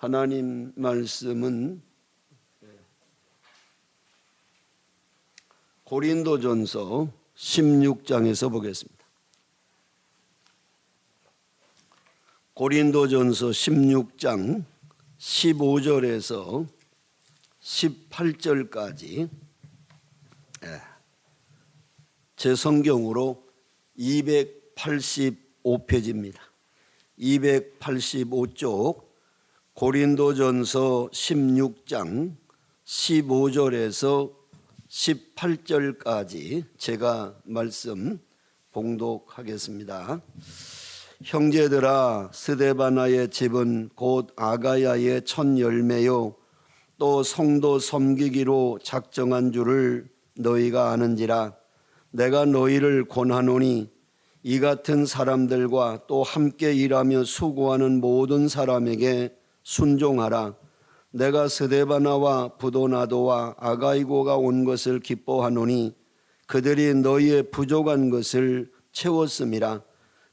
하나님 말씀은 고린도전서 16장에서 보겠습니다. 고린도전서 16장 15절에서 18절까지 제 성경으로 285페이지입니다. 285쪽 고린도전서 16장 15절에서 18절까지 제가 말씀 봉독하겠습니다. 형제들아, 스데바나의 집은 곧 아가야의 첫 열매요 또 성도 섬기기로 작정한 줄을 너희가 아는지라. 내가 너희를 권하노니 이 같은 사람들과 또 함께 일하며 수고하는 모든 사람에게 순종하라. 내가 스데바나와 부도나도와 아가이고가 온 것을 기뻐하노니 그들이 너희의 부족한 것을 채웠음이라.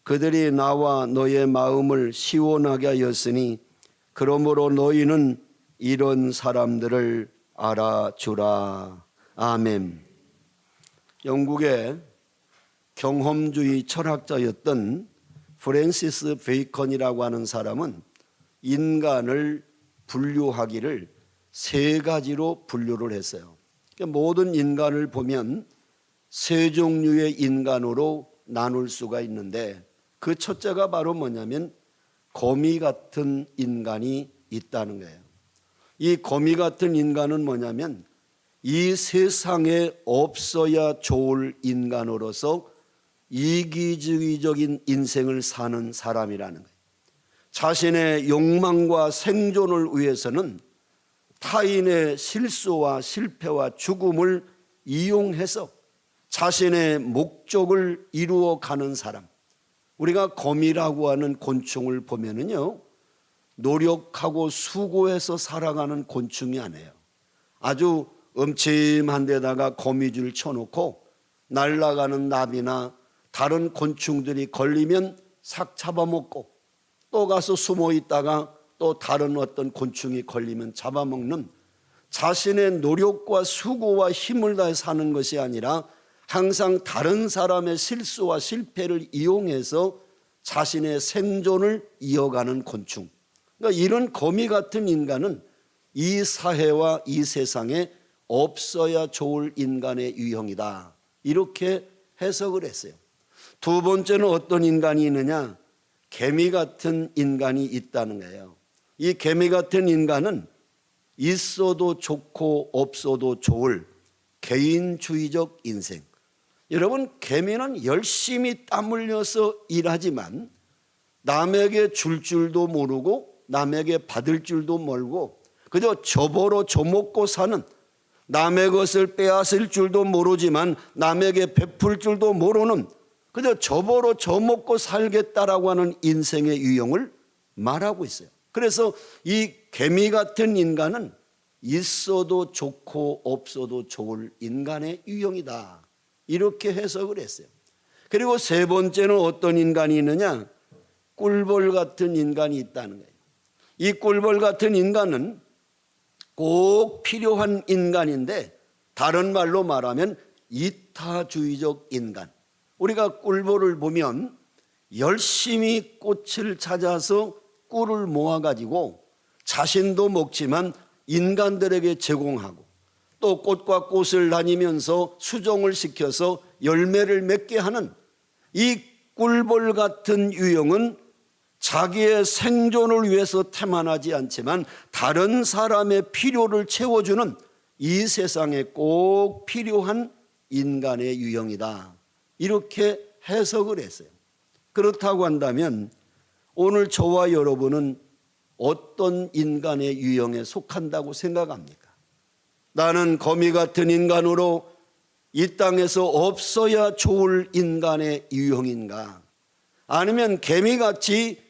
그들이 나와 너의 마음을 시원하게 하였으니 그러므로 너희는 이런 사람들을 알아주라. 아멘. 영국의 경험주의 철학자였던 프랜시스 베이컨이라고 하는 사람은 인간을 분류하기를 세 가지로 분류를 했어요. 그러니까 모든 인간을 보면 세 종류의 인간으로 나눌 수가 있는데 그 첫째가 바로 뭐냐면 거미 같은 인간이 있다는 거예요. 이 거미 같은 인간은 뭐냐면 이 세상에 없어야 좋을 인간으로서 이기주의적인 인생을 사는 사람이라는 거예요. 자신의 욕망과 생존을 위해서는 타인의 실수와 실패와 죽음을 이용해서 자신의 목적을 이루어가는 사람. 우리가 거미라고 하는 곤충을 보면은요, 노력하고 수고해서 살아가는 곤충이 아니에요. 아주 음침한 데다가 거미줄 쳐놓고 날아가는 납이나 다른 곤충들이 걸리면 싹 잡아먹고 또 가서 숨어 있다가 또 다른 어떤 곤충이 걸리면 잡아먹는, 자신의 노력과 수고와 힘을 다해 사는 것이 아니라 항상 다른 사람의 실수와 실패를 이용해서 자신의 생존을 이어가는 곤충. 그러니까 이런 거미 같은 인간은 이 사회와 이 세상에 없어야 좋을 인간의 유형이다. 이렇게 해석을 했어요. 두 번째는 어떤 인간이 있느냐? 개미 같은 인간이 있다는 거예요. 이 개미 같은 인간은 있어도 좋고 없어도 좋을 개인주의적 인생. 여러분, 개미는 열심히 땀 흘려서 일하지만 남에게 줄 줄도 모르고 남에게 받을 줄도 모르고 그저 저보로 저먹고 사는, 남의 것을 빼앗을 줄도 모르지만 남에게 베풀 줄도 모르는, 그저 저보로 저먹고 살겠다라고 하는 인생의 유형을 말하고 있어요. 그래서 이 개미 같은 인간은 있어도 좋고 없어도 좋을 인간의 유형이다. 이렇게 해석을 했어요. 그리고 세 번째는 어떤 인간이 있느냐? 꿀벌 같은 인간이 있다는 거예요. 이 꿀벌 같은 인간은 꼭 필요한 인간인데 다른 말로 말하면 이타주의적 인간. 우리가 꿀벌을 보면 열심히 꽃을 찾아서 꿀을 모아가지고 자신도 먹지만 인간들에게 제공하고 또 꽃과 꽃을 다니면서 수종을 시켜서 열매를 맺게 하는 이 꿀벌 같은 유형은 자기의 생존을 위해서 태만하지 않지만 다른 사람의 필요를 채워주는 이 세상에 꼭 필요한 인간의 유형이다. 이렇게 해석을 했어요. 그렇다고 한다면 오늘 저와 여러분은 어떤 인간의 유형에 속한다고 생각합니까? 나는 거미 같은 인간으로 이 땅에서 없어야 좋을 인간의 유형인가? 아니면 개미같이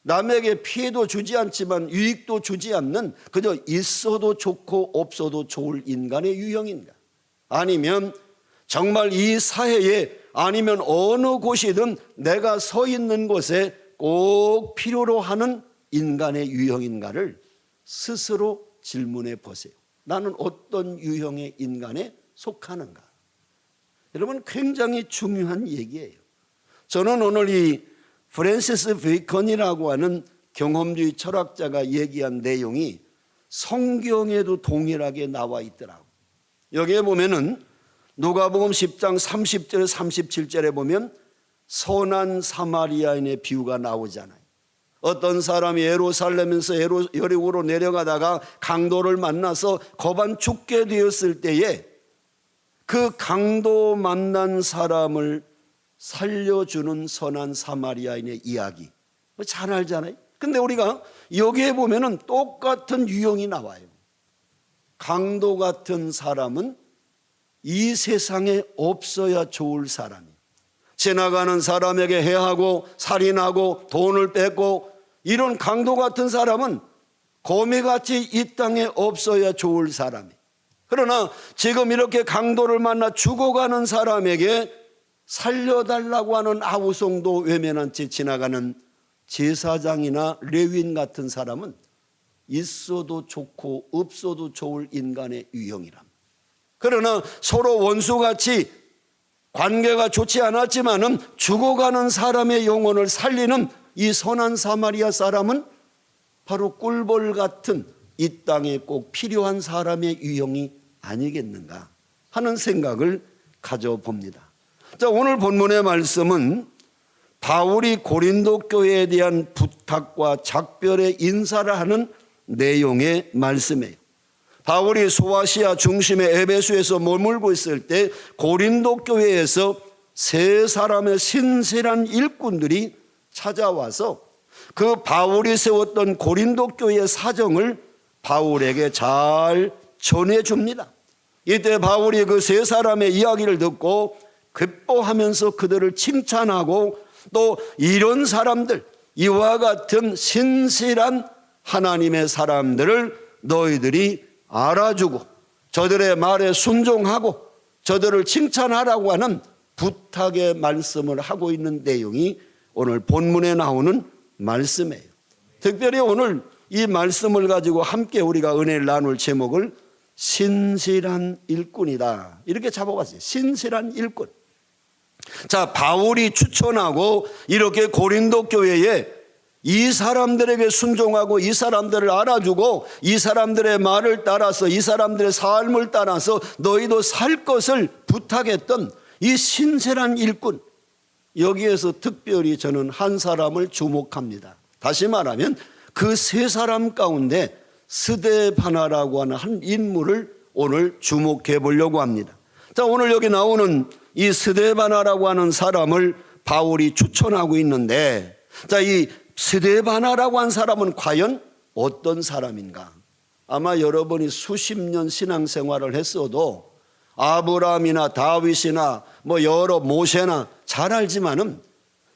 남에게 피해도 주지 않지만 유익도 주지 않는 그저 있어도 좋고 없어도 좋을 인간의 유형인가? 아니면 정말 이 사회에 아니면 어느 곳이든 내가 서 있는 곳에 꼭 필요로 하는 인간의 유형인가를 스스로 질문해 보세요. 나는 어떤 유형의 인간에 속하는가? 여러분, 굉장히 중요한 얘기예요. 저는 오늘 이 프랜시스 베이컨이라고 하는 경험주의 철학자가 얘기한 내용이 성경에도 동일하게 나와 있더라고요. 여기에 보면은 누가복음 10장 30절 37절에 보면 선한 사마리아인의 비유가 나오잖아요. 어떤 사람이 예루살렘에서 여리고로 내려가다가 강도를 만나서 거반 죽게 되었을 때에 그 강도 만난 사람을 살려주는 선한 사마리아인의 이야기 잘 알잖아요. 근데 우리가 여기에 보면은 똑같은 유형이 나와요. 강도 같은 사람은 이 세상에 없어야 좋을 사람이에요. 지나가는 사람에게 해하고 살인하고 돈을 뺏고 이런 강도 같은 사람은 거미같이 이 땅에 없어야 좋을 사람이에요. 그러나 지금 이렇게 강도를 만나 죽어가는 사람에게 살려달라고 하는 아우성도 외면한 채 지나가는 제사장이나 레위인 같은 사람은 있어도 좋고 없어도 좋을 인간의 유형이랍니다. 그러나 서로 원수같이 관계가 좋지 않았지만은 죽어가는 사람의 영혼을 살리는 이 선한 사마리아 사람은 바로 꿀벌 같은 이 땅에 꼭 필요한 사람의 유형이 아니겠는가 하는 생각을 가져봅니다. 자, 오늘 본문의 말씀은 바울이 고린도 교회에 대한 부탁과 작별의 인사를 하는 내용의 말씀이에요. 바울이 소아시아 중심의 에베소에서 머물고 있을 때 고린도 교회에서 세 사람의 신실한 일꾼들이 찾아와서 그 바울이 세웠던 고린도 교회의 사정을 바울에게 잘 전해줍니다. 이때 바울이 그 세 사람의 이야기를 듣고 기뻐하면서 그들을 칭찬하고 또 이런 사람들, 이와 같은 신실한 하나님의 사람들을 너희들이 알아주고 저들의 말에 순종하고 저들을 칭찬하라고 하는 부탁의 말씀을 하고 있는 내용이 오늘 본문에 나오는 말씀이에요. 특별히 오늘 이 말씀을 가지고 함께 우리가 은혜를 나눌 제목을 신실한 일꾼이다 이렇게 잡아봤어요. 신실한 일꾼. 자, 바울이 추천하고 이렇게 고린도 교회에 이 사람들에게 순종하고 이 사람들을 알아주고 이 사람들의 말을 따라서 이 사람들의 삶을 따라서 너희도 살 것을 부탁했던 이 신실한 일꾼, 여기에서 특별히 저는 한 사람을 주목합니다. 다시 말하면 그 세 사람 가운데 스데바나라고 하는 한 인물을 오늘 주목해 보려고 합니다. 자, 오늘 여기 나오는 이 스데바나라고 하는 사람을 바울이 추천하고 있는데, 자, 이 스데바나라고 한 사람은 과연 어떤 사람인가? 아마 여러분이 수십 년 신앙생활을 했어도 아브라함이나 다윗이나 뭐 여러 모세나 잘 알지만은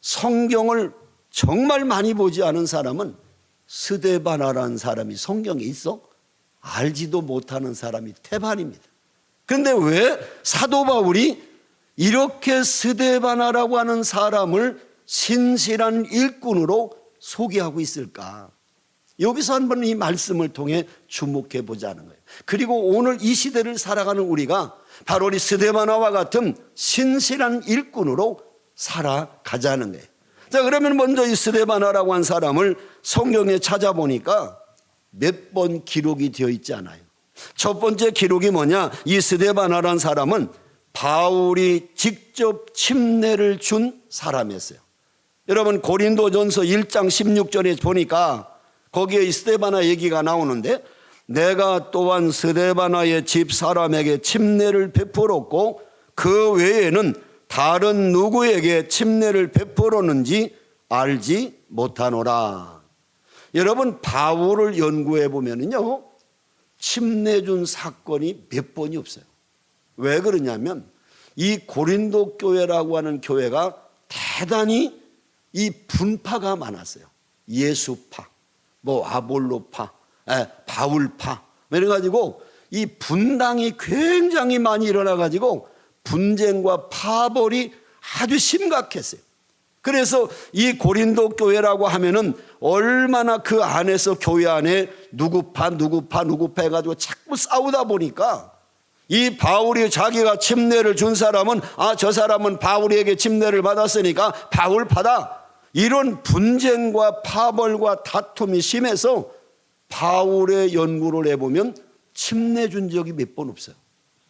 성경을 정말 많이 보지 않은 사람은 스데바나라는 사람이 성경에 있어? 알지도 못하는 사람이 태반입니다. 그런데 왜 사도 바울이 이렇게 스데바나라고 하는 사람을 신실한 일꾼으로 소개하고 있을까? 여기서 한번 이 말씀을 통해 주목해 보자는 거예요. 그리고 오늘 이 시대를 살아가는 우리가 바로 이 스데바나와 같은 신실한 일꾼으로 살아가자는 거예요. 자, 그러면 먼저 이 스데바나라고 한 사람을 성경에 찾아보니까 몇 번 기록이 되어 있지 않아요. 첫 번째 기록이 뭐냐? 이 스데바나라는 사람은 바울이 직접 침례를 준 사람이었어요. 여러분, 고린도전서 1장 16절에 보니까 거기에 이 스데바나 얘기가 나오는데, 내가 또한 스데바나의 집 사람에게 침례를 베풀었고 그 외에는 다른 누구에게 침례를 베풀었는지 알지 못하노라. 여러분, 바울을 연구해 보면요, 침례 준 사건이 몇 번이 없어요. 왜 그러냐면 이 고린도 교회라고 하는 교회가 대단히 이 분파가 많았어요. 예수파, 뭐 아볼로파, 바울파, 이래가지고 이 분당이 굉장히 많이 일어나가지고 분쟁과 파벌이 아주 심각했어요. 그래서 이 고린도 교회라고 하면은 얼마나 그 안에서 교회 안에 누구파 해가지고 자꾸 싸우다 보니까 이 바울이 자기가 침례를 준 사람은 저 사람은 바울에게 침례를 받았으니까 바울파다, 이런 분쟁과 파벌과 다툼이 심해서 바울의 연구를 해보면 침례 준 적이 몇 번 없어요.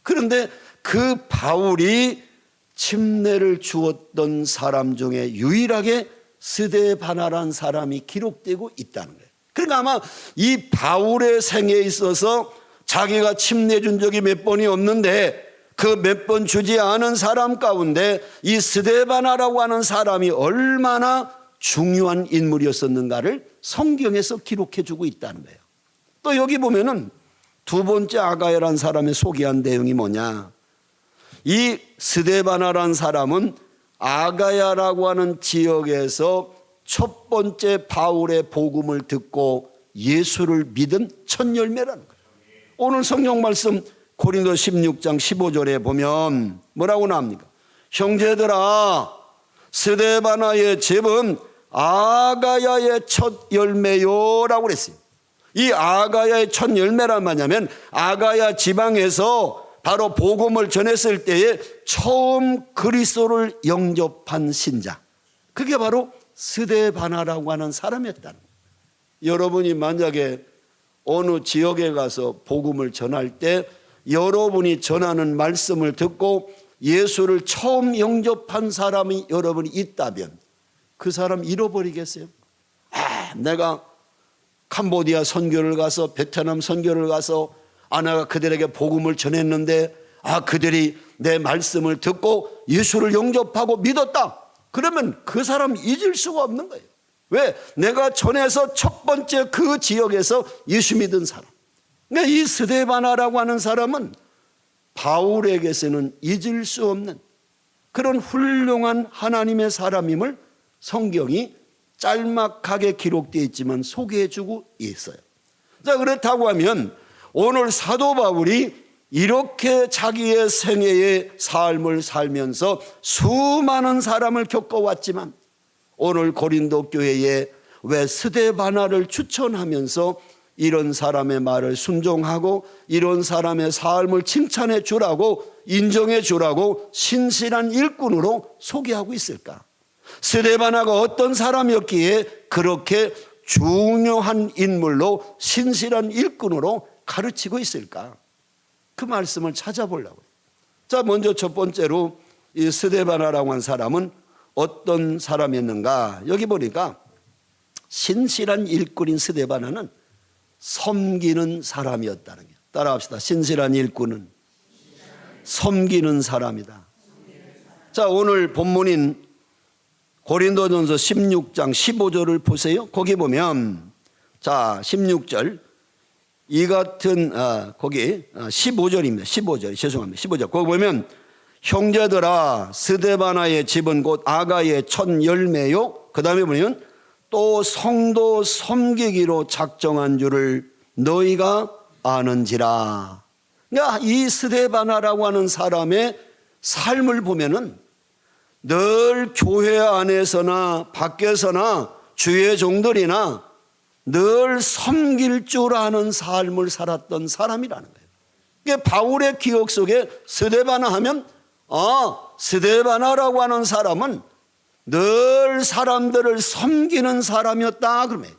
그런데 그 바울이 침례를 주었던 사람 중에 유일하게 스데바나라는 사람이 기록되고 있다는 거예요. 그러니까 아마 이 바울의 생에 있어서 자기가 침례 준 적이 몇 번이 없는데 그 몇 번 주지 않은 사람 가운데 이 스데바나라고 하는 사람이 얼마나 중요한 인물이었었는가를 성경에서 기록해 주고 있다는 거예요. 또 여기 보면은 두 번째 아가야라는 사람의 소개한 내용이 뭐냐, 이 스데바나라는 사람은 아가야라고 하는 지역에서 첫 번째 바울의 복음을 듣고 예수를 믿은 첫 열매라는 거예요. 오늘 성경 말씀 고린도 16장 15절에 보면 뭐라고 나옵니까? 형제들아, 스데바나의 집은 아가야의 첫 열매요라고 그랬어요. 이 아가야의 첫 열매란 말이냐면 아가야 지방에서 바로 복음을 전했을 때에 처음 그리스도를 영접한 신자, 그게 바로 스데바나라고 하는 사람이었다는 거예요. 여러분이 만약에 어느 지역에 가서 복음을 전할 때 여러분이 전하는 말씀을 듣고 예수를 처음 영접한 사람이 여러분이 있다면 그 사람 잃어버리겠어요? 내가 캄보디아 선교를 가서 베트남 선교를 가서 내가 그들에게 복음을 전했는데 그들이 내 말씀을 듣고 예수를 영접하고 믿었다, 그러면 그 사람 잊을 수가 없는 거예요. 왜? 내가 전해서 첫 번째 그 지역에서 예수 믿은 사람. 그러니까 이 스데바나라고 하는 사람은 바울에게서는 잊을 수 없는 그런 훌륭한 하나님의 사람임을 성경이 짤막하게 기록되어 있지만 소개해주고 있어요. 자, 그렇다고 하면 오늘 사도 바울이 이렇게 자기의 생애의 삶을 살면서 수많은 사람을 겪어왔지만 오늘 고린도 교회에 왜 스데바나를 추천하면서 이런 사람의 말을 순종하고 이런 사람의 삶을 칭찬해 주라고 인정해 주라고 신실한 일꾼으로 소개하고 있을까? 스데바나가 어떤 사람이었기에 그렇게 중요한 인물로 신실한 일꾼으로 가르치고 있을까? 그 말씀을 찾아보려고요. 자, 먼저 첫 번째로 이 스데바나라고 하는 사람은 어떤 사람이었는가? 여기 보니까 신실한 일꾼인 스데바나는 섬기는 사람이었다는 거예요. 따라합시다. 신실한 일꾼은 섬기는 사람이다. 자, 오늘 본문인 고린도전서 16장 15절을 보세요. 거기 보면 자 16절 이 같은 거기 15절입니다. 15절 죄송합니다. 15절 거기 보면 형제들아 스데바나의 집은 곧 아가의 첫 열매요. 그 다음에 보면 또 성도 섬기기로 작정한 줄을 너희가 아는지라. 그러니까 이 스데바나라고 하는 사람의 삶을 보면은 늘 교회 안에서나 밖에서나 주의 종들이나 늘 섬길 줄 아는 삶을 살았던 사람이라는 거예요. 그러니까 바울의 기억 속에 스데바나 하면 스데바나라고 하는 사람은 늘 사람들을 섬기는 사람이었다 그러면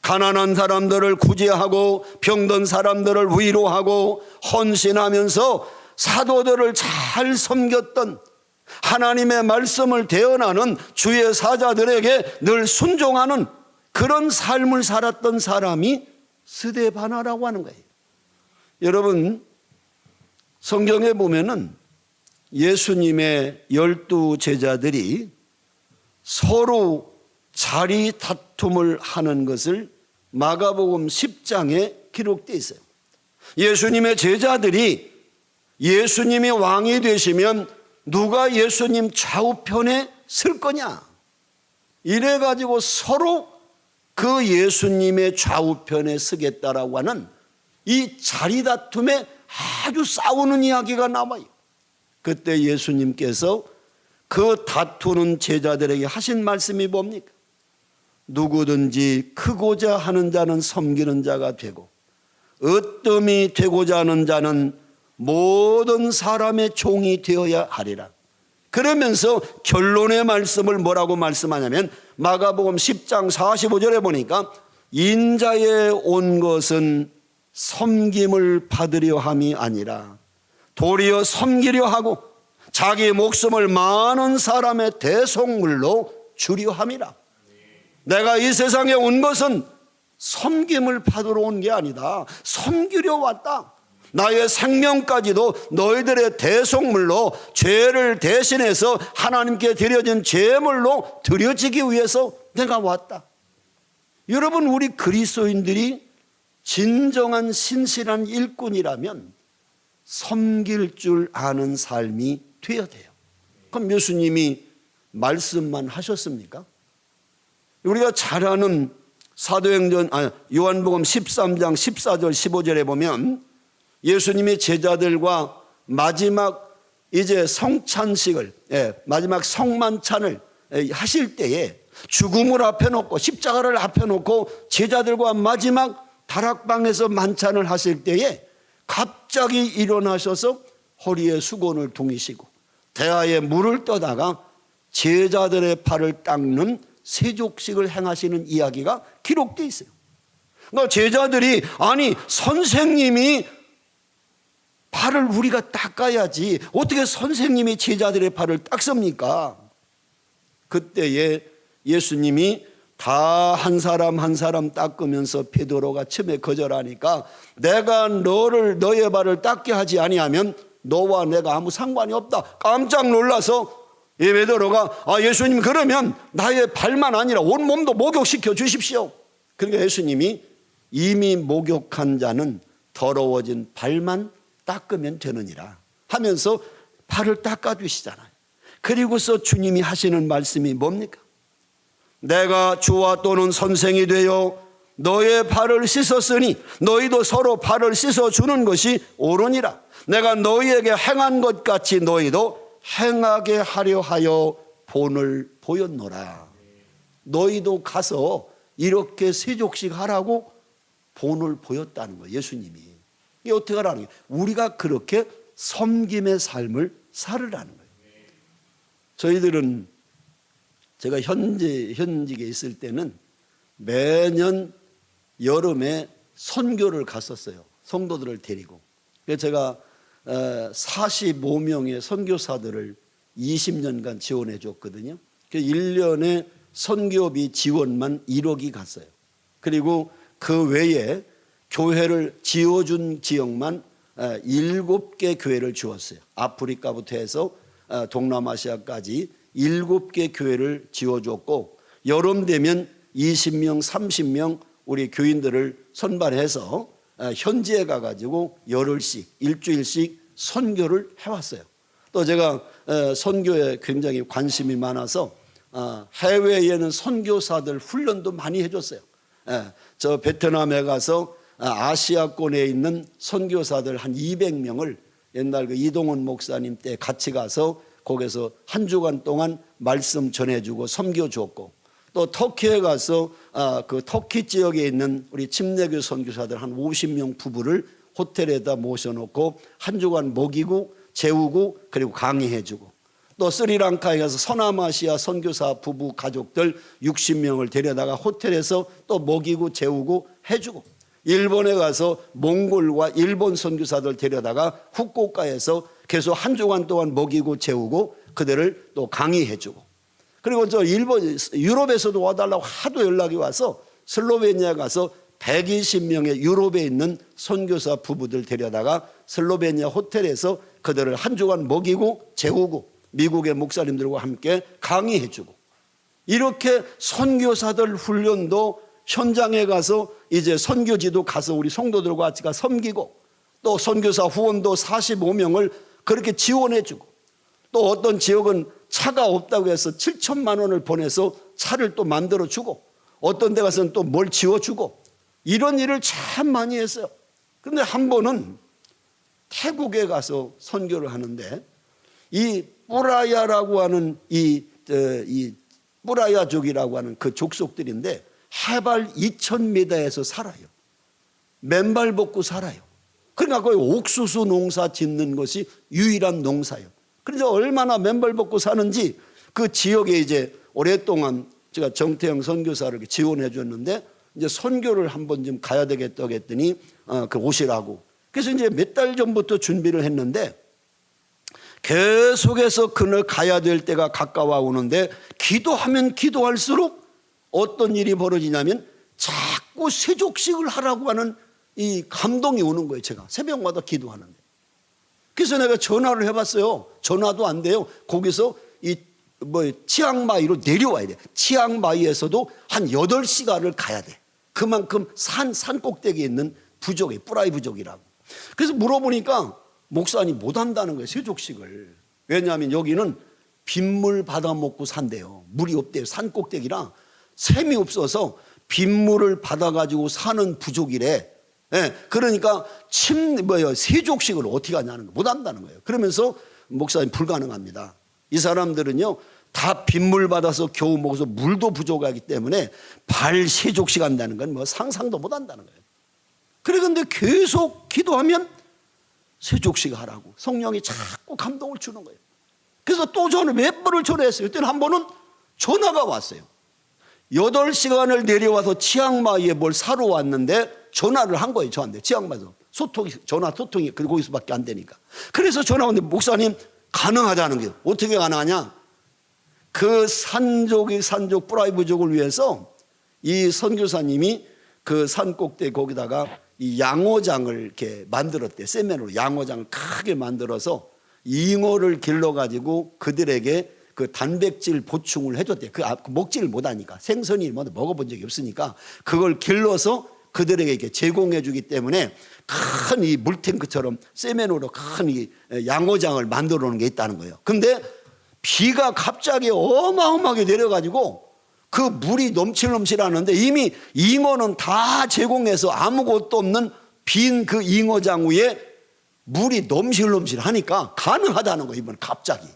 가난한 사람들을 구제하고 병든 사람들을 위로하고 헌신하면서 사도들을 잘 섬겼던 하나님의 말씀을 대언하는 주의 사자들에게 늘 순종하는 그런 삶을 살았던 사람이 스데바나라고 하는 거예요. 여러분 성경에 보면은 예수님의 12 제자들이 서로 자리 다툼을 하는 것을 마가복음 10장에 기록되어 있어요. 예수님의 제자들이 예수님이 왕이 되시면 누가 예수님 좌우편에 설 거냐 이래가지고 서로 그 예수님의 좌우편에 서겠다라고 하는 이 자리 다툼에 아주 싸우는 이야기가 나와요. 그때 예수님께서 그 다투는 제자들에게 하신 말씀이 뭡니까? 누구든지 크고자 하는 자는 섬기는 자가 되고 으뜸이 되고자 하는 자는 모든 사람의 종이 되어야 하리라. 그러면서 결론의 말씀을 뭐라고 말씀하냐면 마가복음 10장 45절에 보니까 인자에 온 것은 섬김을 받으려 함이 아니라 도리어 섬기려 하고 자기 목숨을 많은 사람의 대속물로 주려 함이라. 내가 이 세상에 온 것은 섬김을 받으러 온 게 아니다. 섬기려 왔다. 나의 생명까지도 너희들의 대속물로 죄를 대신해서 하나님께 드려진 제물로 드려지기 위해서 내가 왔다. 여러분, 우리 그리스도인들이 진정한 신실한 일꾼이라면 섬길 줄 아는 삶이 되어야 돼요. 그럼 예수님이 말씀만 하셨습니까? 우리가 잘 아는 요한복음 13장 14절 15절에 보면 예수님이 제자들과 마지막 이제 성찬식을 마지막 성만찬을 하실 때에 죽음을 앞에 놓고 십자가를 앞에 놓고 제자들과 마지막 다락방에서 만찬을 하실 때에 갑자기 일어나셔서 허리에 수건을 동이시고 대야에 물을 떠다가 제자들의 발을 닦는 세족식을 행하시는 이야기가 기록되어 있어요. 그러니까 제자들이 아니 선생님이 발을 우리가 닦아야지 어떻게 선생님이 제자들의 발을 닦습니까? 그때에 예수님이 다 한 사람 한 사람 닦으면서 베드로가 처음에 거절하니까 내가 너의 발을 닦게 하지 아니하면 너와 내가 아무 상관이 없다. 깜짝 놀라서 베드로가 예수님 그러면 나의 발만 아니라 온 몸도 목욕시켜 주십시오. 그러니까 예수님이 이미 목욕한 자는 더러워진 발만 닦으면 되느니라 하면서 발을 닦아주시잖아요. 그리고서 주님이 하시는 말씀이 뭡니까? 내가 주와 또는 선생이 되어 너의 발을 씻었으니 너희도 서로 발을 씻어주는 것이 옳으니라. 내가 너희에게 행한 것 같이 너희도 행하게 하려 하여 본을 보였노라. 너희도 가서 이렇게 세족식 하라고 본을 보였다는 거예요. 예수님이. 이게 어떻게 하라는 거예요? 우리가 그렇게 섬김의 삶을 살으라는 거예요. 저희들은 제가 현직에 있을 때는 매년 여름에 선교를 갔었어요. 성도들을 데리고. 그래서 제가 45명의 선교사들을 20년간 지원해 줬거든요. 1년에 선교비 지원만 1억이 갔어요. 그리고 그 외에 교회를 지어준 지역만 7개 교회를 지었어요. 아프리카부터 해서 동남아시아까지 7개 교회를 지어줬고 여름 되면 20명, 30명 우리 교인들을 선발해서 현지에 가가지고 열흘씩, 일주일씩 선교를 해왔어요. 또 제가 선교에 굉장히 관심이 많아서 해외에는 선교사들 훈련도 많이 해줬어요. 저 베트남에 가서 아시아권에 있는 선교사들 한 200명을 옛날 그 이동원 목사님 때 같이 가서 거기서 한 주간 동안 말씀 전해주고 섬겨줬고 또 터키에 가서 그 터키 지역에 있는 우리 침례교 선교사들 한 50명 부부를 호텔에다 모셔놓고 한 주간 먹이고 재우고 그리고 강의해주고 또 스리랑카에 가서 서남아시아 선교사 부부 가족들 60명을 데려다가 호텔에서 또 먹이고 재우고 해주고 일본에 가서 몽골과 일본 선교사들 데려다가 후쿠오카에서 계속 한 주간 동안 먹이고 재우고 그들을 또 강의해주고 그리고 저 유럽에서도 와달라고 하도 연락이 와서 슬로베니아 가서 120명의 유럽에 있는 선교사 부부들 데려다가 슬로베니아 호텔에서 그들을 한 주간 먹이고 재우고 미국의 목사님들과 함께 강의해주고 이렇게 선교사들 훈련도 현장에 가서 이제 선교지도 가서 우리 성도들과 같이 가 섬기고 또 선교사 후원도 45명을 그렇게 지원해주고 또 어떤 지역은 차가 없다고 해서 7천만 원을 보내서 차를 또 만들어주고 어떤 데 가서는 또 뭘 지워주고 이런 일을 참 많이 했어요. 그런데 한 번은 태국에 가서 선교를 하는데 이 뿌라야라고 하는 이 뿌라야족이라고 하는 그 족속들인데 해발 2000m에서 살아요. 맨발 벗고 살아요. 그러니까 거의 옥수수 농사 짓는 것이 유일한 농사예요. 그래서 얼마나 맨발 벗고 사는지 그 지역에 이제 오랫동안 제가 정태영 선교사를 지원해 줬는데 이제 선교를 한번 좀 가야 되겠다고 했더니 그 오시라고. 그래서 이제 몇 달 전부터 준비를 했는데 계속해서 그날 가야 될 때가 가까워 오는데 기도하면 기도할수록 어떤 일이 벌어지냐면 자꾸 세족식을 하라고 하는 이 감동이 오는 거예요. 제가 새벽마다 기도하는데. 그래서 내가 전화를 해봤어요. 전화도 안 돼요. 거기서 치앙마이로 내려와야 돼. 치앙마이에서도 한 8시간을 가야 돼. 그만큼 산 꼭대기에 있는 부족이에요. 뿌라이 부족이라고. 그래서 물어보니까 목사님 못 한다는 거예요. 세족식을. 왜냐하면 여기는 빗물 받아 먹고 산대요. 물이 없대요. 산 꼭대기라 샘이 없어서 빗물을 받아가지고 사는 부족이래. 그러니까 세족식을 어떻게 하냐는 거 못 한다는 거예요. 그러면서 목사님 불가능합니다. 이 사람들은요 다 빗물 받아서 겨우 먹어서 물도 부족하기 때문에 발 세족식 한다는 건 뭐 상상도 못 한다는 거예요. 그래 근데 계속 기도하면 세족식 하라고 성령이 자꾸 감동을 주는 거예요. 그래서 또 저는 몇 번을 전화했어요. 그때는 한 번은 전화가 왔어요. 8시간을 내려와서 치앙마이에 뭘 사러 왔는데 전화를 한 거예요. 저한테 치앙마이에서 전화 소통이 거기서밖에 안 되니까. 그래서 전화 왔는데 목사님 가능하다는 게 어떻게 가능하냐? 그 산족 뿌라이 부족을 위해서 이 선교사님이 그 산 꼭대기 거기다가 이 양어장을 이렇게 만들었대. 세면으로 양어장을 크게 만들어서 잉어를 길러가지고 그들에게 그 단백질 보충을 해줬대. 그 먹지를 못하니까 생선이 먹어본 적이 없으니까 그걸 길러서 그들에게 이렇게 제공해주기 때문에 큰 이 물탱크처럼 세면으로 큰 이 양어장을 만들어 놓은 게 있다는 거예요. 근데 비가 갑자기 어마어마하게 내려가지고 그 물이 넘칠넘칠하는데 이미 잉어는 다 제공해서 아무것도 없는 빈 그 잉어장 위에 물이 넘실넘실하니까 가능하다는 거예요. 이번에 갑자기.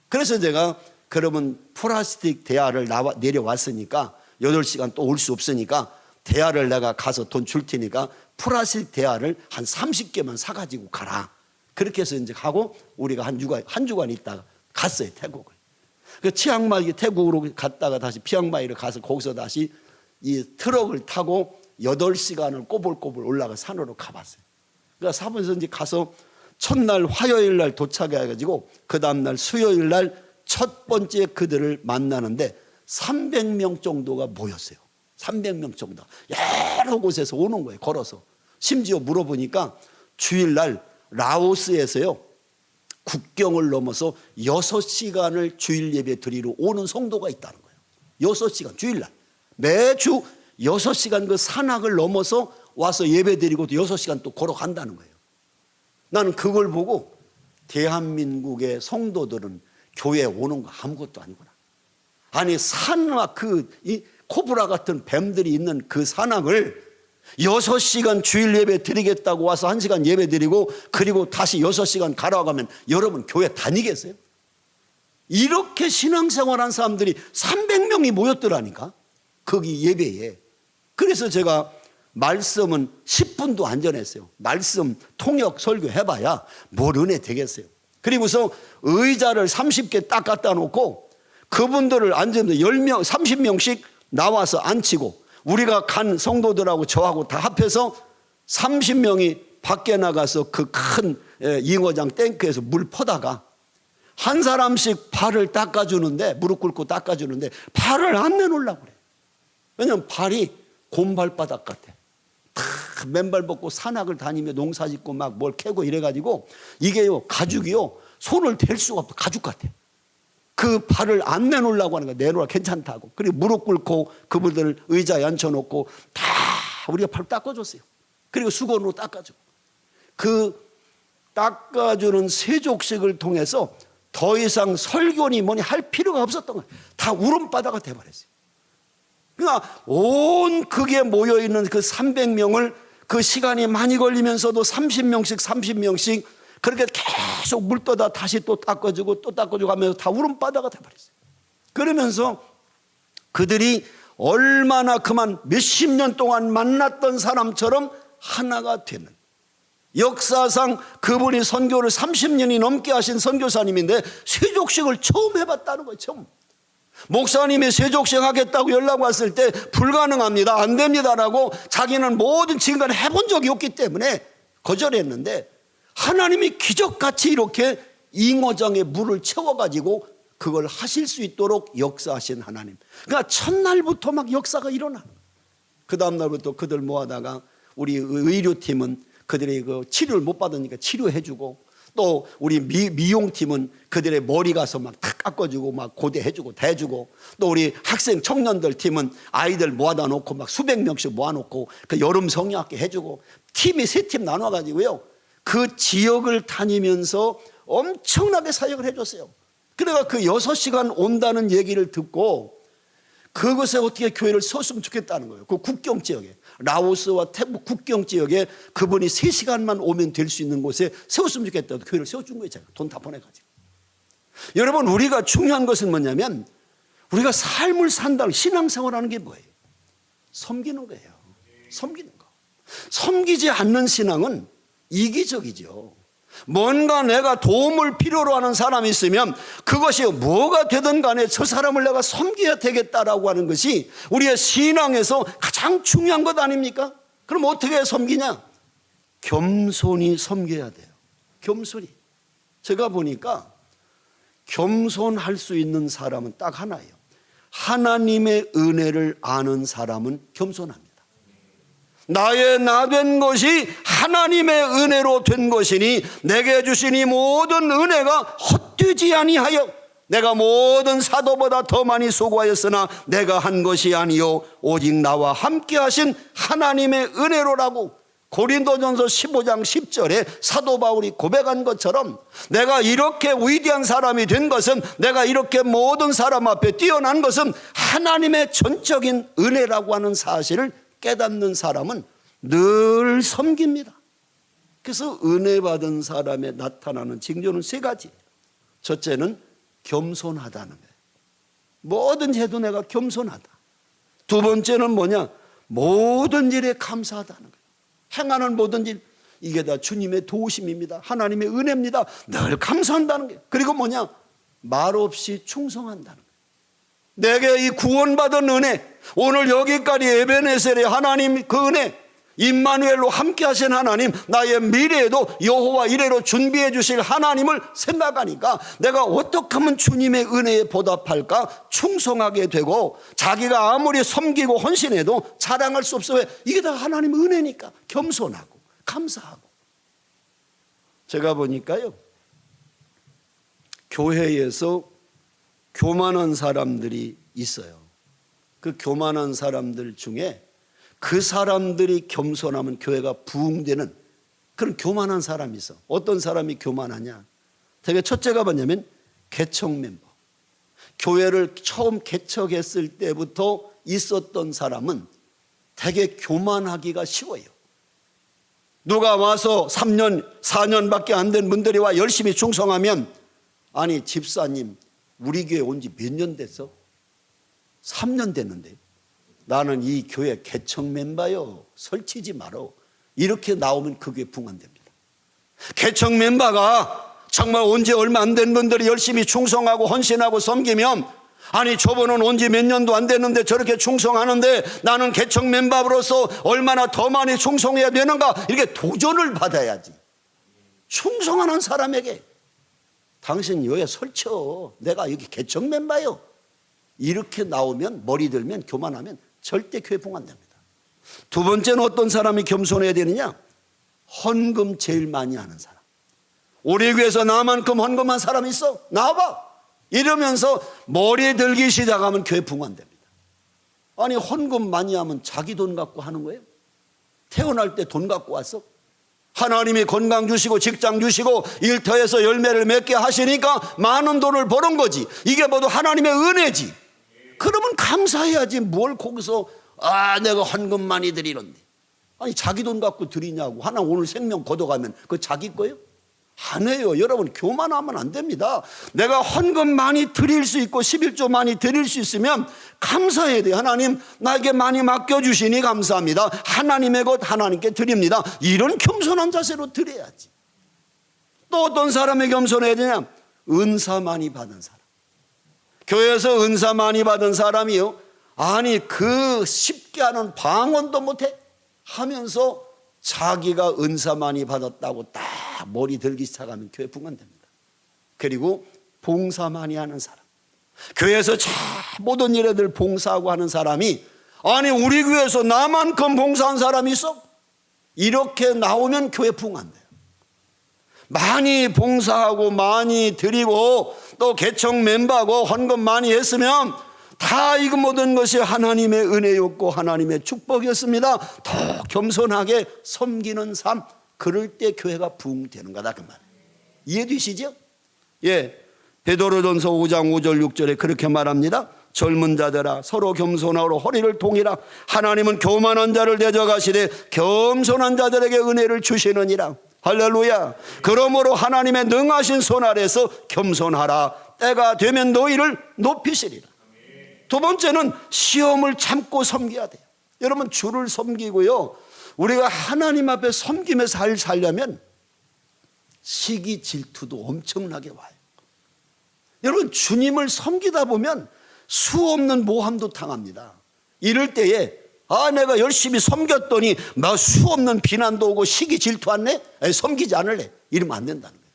그래서 제가 그러면 플라스틱 대야를 내려왔으니까 8시간 또 올 수 없으니까 대야를 내가 가서 돈 줄 테니까 플라스틱 대야를 한 30개만 사가지고 가라. 그렇게 해서 이제 가고 우리가 한 주간 있다가 갔어요. 태국을. 그 치앙마이 태국으로 갔다가 다시 치앙마이를 가서 거기서 다시 이 트럭을 타고 8시간을 꼬불꼬불 올라가 산으로 가봤어요. 그러니까 사번에서 이제 가서 첫날 화요일 날 도착해가지고 그 다음날 수요일 날 첫 번째 그들을 만나는데 300명 정도가 모였어요. 300명 정도. 여러 곳에서 오는 거예요. 걸어서. 심지어 물어보니까 주일날 라오스에서요. 국경을 넘어서 6시간을 주일 예배 드리러 오는 성도가 있다는 거예요. 6시간 주일날. 매주 6시간 그 산악을 넘어서 와서 예배 드리고 또 6시간 또 걸어간다는 거예요. 나는 그걸 보고 대한민국의 성도들은 교회에 오는 거 아무것도 아니구나. 아니 산악 이 코브라 같은 뱀들이 있는 그 산악을 6시간 주일 예배 드리겠다고 와서 1시간 예배 드리고 그리고 다시 6시간 가라가면 여러분 교회 다니겠어요? 이렇게 신앙생활한 사람들이 300명이 모였더라니까 거기 예배에. 그래서 제가 말씀은 10분도 안 전했어요. 말씀 통역 설교 해봐야 뭘 은혜 되겠어요. 그리고서 의자를 30개 딱 갖다 놓고 그분들을 앉으면 10명 30명씩 나와서 앉히고 우리가 간 성도들하고 저하고 다 합해서 30명이 밖에 나가서 그 큰 잉어장 탱크에서 물 퍼다가 한 사람씩 발을 닦아주는데 무릎 꿇고 닦아주는데 발을 안 내놓으려고 그래. 왜냐면 발이 곰발바닥 같아. 다 맨발 벗고 산악을 다니며 농사 짓고 막 뭘 캐고 이래가지고 이게요 가죽이요 손을 댈 수가 없어. 가죽 같아. 그 발을 안 내놓으려고 하는 거야. 내놓으라 괜찮다고. 그리고 무릎 꿇고 그분들을 의자에 앉혀놓고 다 우리가 발 닦아줬어요. 그리고 수건으로 닦아주고. 그 닦아주는 세족식을 통해서 더 이상 설교니 뭐니 할 필요가 없었던 거예요. 다 울음바다가 돼버렸어요. 그러니까 온 극에 모여있는 그 300명을 그 시간이 많이 걸리면서도 30명씩 그렇게 계속 물 떠다 다시 또 닦아주고 또 닦아주고 하면서 다 울음바다가 돼버렸어요. 그러면서 그들이 얼마나 그만 몇십 년 동안 만났던 사람처럼 하나가 되는, 역사상 그분이 선교를 30년이 넘게 하신 선교사님인데 세족식을 처음 해봤다는 거예요. 처음. 목사님이 세족식 하겠다고 연락 왔을 때 불가능합니다, 안 됩니다라고 자기는 모든 지금까지 해본 적이 없기 때문에 거절했는데, 하나님이 기적같이 이렇게 잉어장에 물을 채워가지고 그걸 하실 수 있도록 역사하신 하나님. 그러니까 첫날부터 막 역사가 일어나는 거예요. 그 다음날부터 그들 모아다가 우리 의료팀은 그들의 그 치료를 못 받으니까 치료해주고, 또 우리 미용팀은 그들의 머리 가서 막 탁 깎아주고 막 고대해주고 대주고, 또 우리 학생 청년들 팀은 아이들 모아다 놓고 막 수백 명씩 모아놓고 그 여름 성경학교 해주고, 팀이 세 팀 나눠가지고요 그 지역을 다니면서 엄청나게 사역을 해줬어요. 그래가 그 6시간 온다는 얘기를 듣고 그것에 어떻게 교회를 세웠으면 좋겠다는 거예요. 그 국경 지역에, 라오스와 태국 국경 지역에 그분이 3시간만 오면 될 수 있는 곳에 세웠으면 좋겠다고 교회를 세워준 거예요. 돈 다 보내가지고. 여러분, 우리가 중요한 것은 뭐냐면 우리가 삶을 산다는, 신앙생활하는 게 뭐예요? 섬기는 거예요. 섬기는 거. 섬기지 않는 신앙은 이기적이죠. 뭔가 내가 도움을 필요로 하는 사람이 있으면 그것이 뭐가 되든 간에 저 사람을 내가 섬겨야 되겠다라고 하는 것이 우리의 신앙에서 가장 중요한 것 아닙니까? 그럼 어떻게 섬기냐? 겸손히 섬겨야 돼요. 겸손히. 제가 보니까 겸손할 수 있는 사람은 딱 하나예요. 하나님의 은혜를 아는 사람은 겸손합니다. 나의 나 된 것이 하나님의 은혜로 된 것이니 내게 주신 이 모든 은혜가 헛되지 아니하여 내가 모든 사도보다 더 많이 수고하였으나 내가 한 것이 아니요 오직 나와 함께 하신 하나님의 은혜로라고 고린도전서 15장 10절에 사도 바울이 고백한 것처럼, 내가 이렇게 위대한 사람이 된 것은, 내가 이렇게 모든 사람 앞에 뛰어난 것은 하나님의 전적인 은혜라고 하는 사실을 깨닫는 사람은 늘 섬깁니다. 그래서 은혜 받은 사람에 나타나는 징조는 3가지. 첫째는 겸손하다는 거예요. 뭐든지 해도 내가 겸손하다. 두 번째는 뭐냐? 모든 일에 감사하다는 거예요. 행하는 모든 일, 이게 다 주님의 도우심입니다. 하나님의 은혜입니다. 늘 감사한다는 거예요. 그리고 뭐냐? 말없이 충성한다는 거예요. 내게 이 구원받은 은혜, 오늘 여기까지 에베네셀의 하나님 그 은혜, 임마누엘로 함께 하신 하나님, 나의 미래에도 여호와 이레로 준비해 주실 하나님을 생각하니까 내가 어떻게 하면 주님의 은혜에 보답할까 충성하게 되고, 자기가 아무리 섬기고 헌신해도 자랑할 수 없어. 왜? 이게 다 하나님의 은혜니까 겸손하고 감사하고. 제가 보니까요, 교회에서 교만한 사람들이 있어요. 그 교만한 사람들 중에 그 사람들이 겸손하면 교회가 부흥되는 그런 교만한 사람이 있어. 어떤 사람이 교만하냐? 되게 첫째가 뭐냐면 개척 멤버. 교회를 처음 개척했을 때부터 있었던 사람은 되게 교만하기가 쉬워요. 누가 와서 3년, 4년밖에 안 된 분들이 와 열심히 충성하면, 아니 집사님 우리 교회 온 지 몇 년 됐어? 3년 됐는데 나는 이 교회 개척 멤버요, 설치지 말어. 이렇게 나오면 그 교회 붕안됩니다. 개척 멤버가 정말 온 지 얼마 안 된 분들이 열심히 충성하고 헌신하고 섬기면, 아니 저분은 온 지 몇 년도 안 됐는데 저렇게 충성하는데 나는 개척 멤버로서 얼마나 더 많이 충성해야 되는가, 이렇게 도전을 받아야지. 충성하는 사람에게 당신 여기 설쳐, 내가 여기 개척 멤버요, 이렇게 나오면, 머리 들면, 교만하면 절대 교회 붕 안 됩니다. 두 번째는 어떤 사람이 겸손해야 되느냐? 헌금 제일 많이 하는 사람. 우리 교회에서 나만큼 헌금한 사람이 있어? 나와봐. 이러면서 머리 들기 시작하면 교회 붕 안 됩니다. 아니 헌금 많이 하면 자기 돈 갖고 하는 거예요? 태어날 때 돈 갖고 왔어? 하나님이 건강 주시고 직장 주시고 일터에서 열매를 맺게 하시니까 많은 돈을 버는 거지. 이게 모두 하나님의 은혜지. 그러면 감사해야지. 뭘 거기서 내가 헌금 많이 드리는데, 아니 자기 돈 갖고 드리냐고. 하나 오늘 생명 걷어가면 그거 자기 거예요? 안 해요. 여러분, 교만하면 안 됩니다. 내가 헌금 많이 드릴 수 있고 11조 많이 드릴 수 있으면 감사해야 돼요. 하나님, 나에게 많이 맡겨주시니 감사합니다. 하나님의 것 하나님께 드립니다. 이런 겸손한 자세로 드려야지. 또 어떤 사람에게 겸손해야 되냐? 은사 많이 받은 사람. 교회에서 은사 많이 받은 사람이요, 아니 그 쉽게 하는 방언도 못해 하면서 자기가 은사 많이 받았다고 딱 머리 들기 시작하면 교회 붕괴됩니다. 그리고 봉사 많이 하는 사람, 교회에서 참 모든 일에들 봉사하고 하는 사람이, 아니 우리 교회에서 나만큼 봉사한 사람이 있어? 이렇게 나오면 교회 붕괴돼요. 많이 봉사하고 많이 드리고 또 개척 멤버하고 헌금 많이 했으면 다 이 모든 것이 하나님의 은혜였고 하나님의 축복이었습니다. 더 겸손하게 섬기는 삶, 그럴 때 교회가 부흥되는 거다 그 말이에요. 이해되시죠? 예, 베드로전서 5장 5절 6절에 그렇게 말합니다. 젊은 자들아 서로 겸손하고 허리를 동이라. 하나님은 교만한 자를 대적하시되 겸손한 자들에게 은혜를 주시느니라. 할렐루야. 그러므로 하나님의 능하신 손 아래서 겸손하라. 때가 되면 너희를 높이시리라. 두 번째는 시험을 참고 섬겨야 돼요. 여러분, 주를 섬기고요, 우리가 하나님 앞에 섬김에 살려면 시기 질투도 엄청나게 와요. 여러분, 주님을 섬기다 보면 수 없는 모함도 당합니다. 이럴 때에 내가 열심히 섬겼더니 수 없는 비난도 오고 시기 질투 안 내? 섬기지 않을래? 이러면 안 된다는 거예요.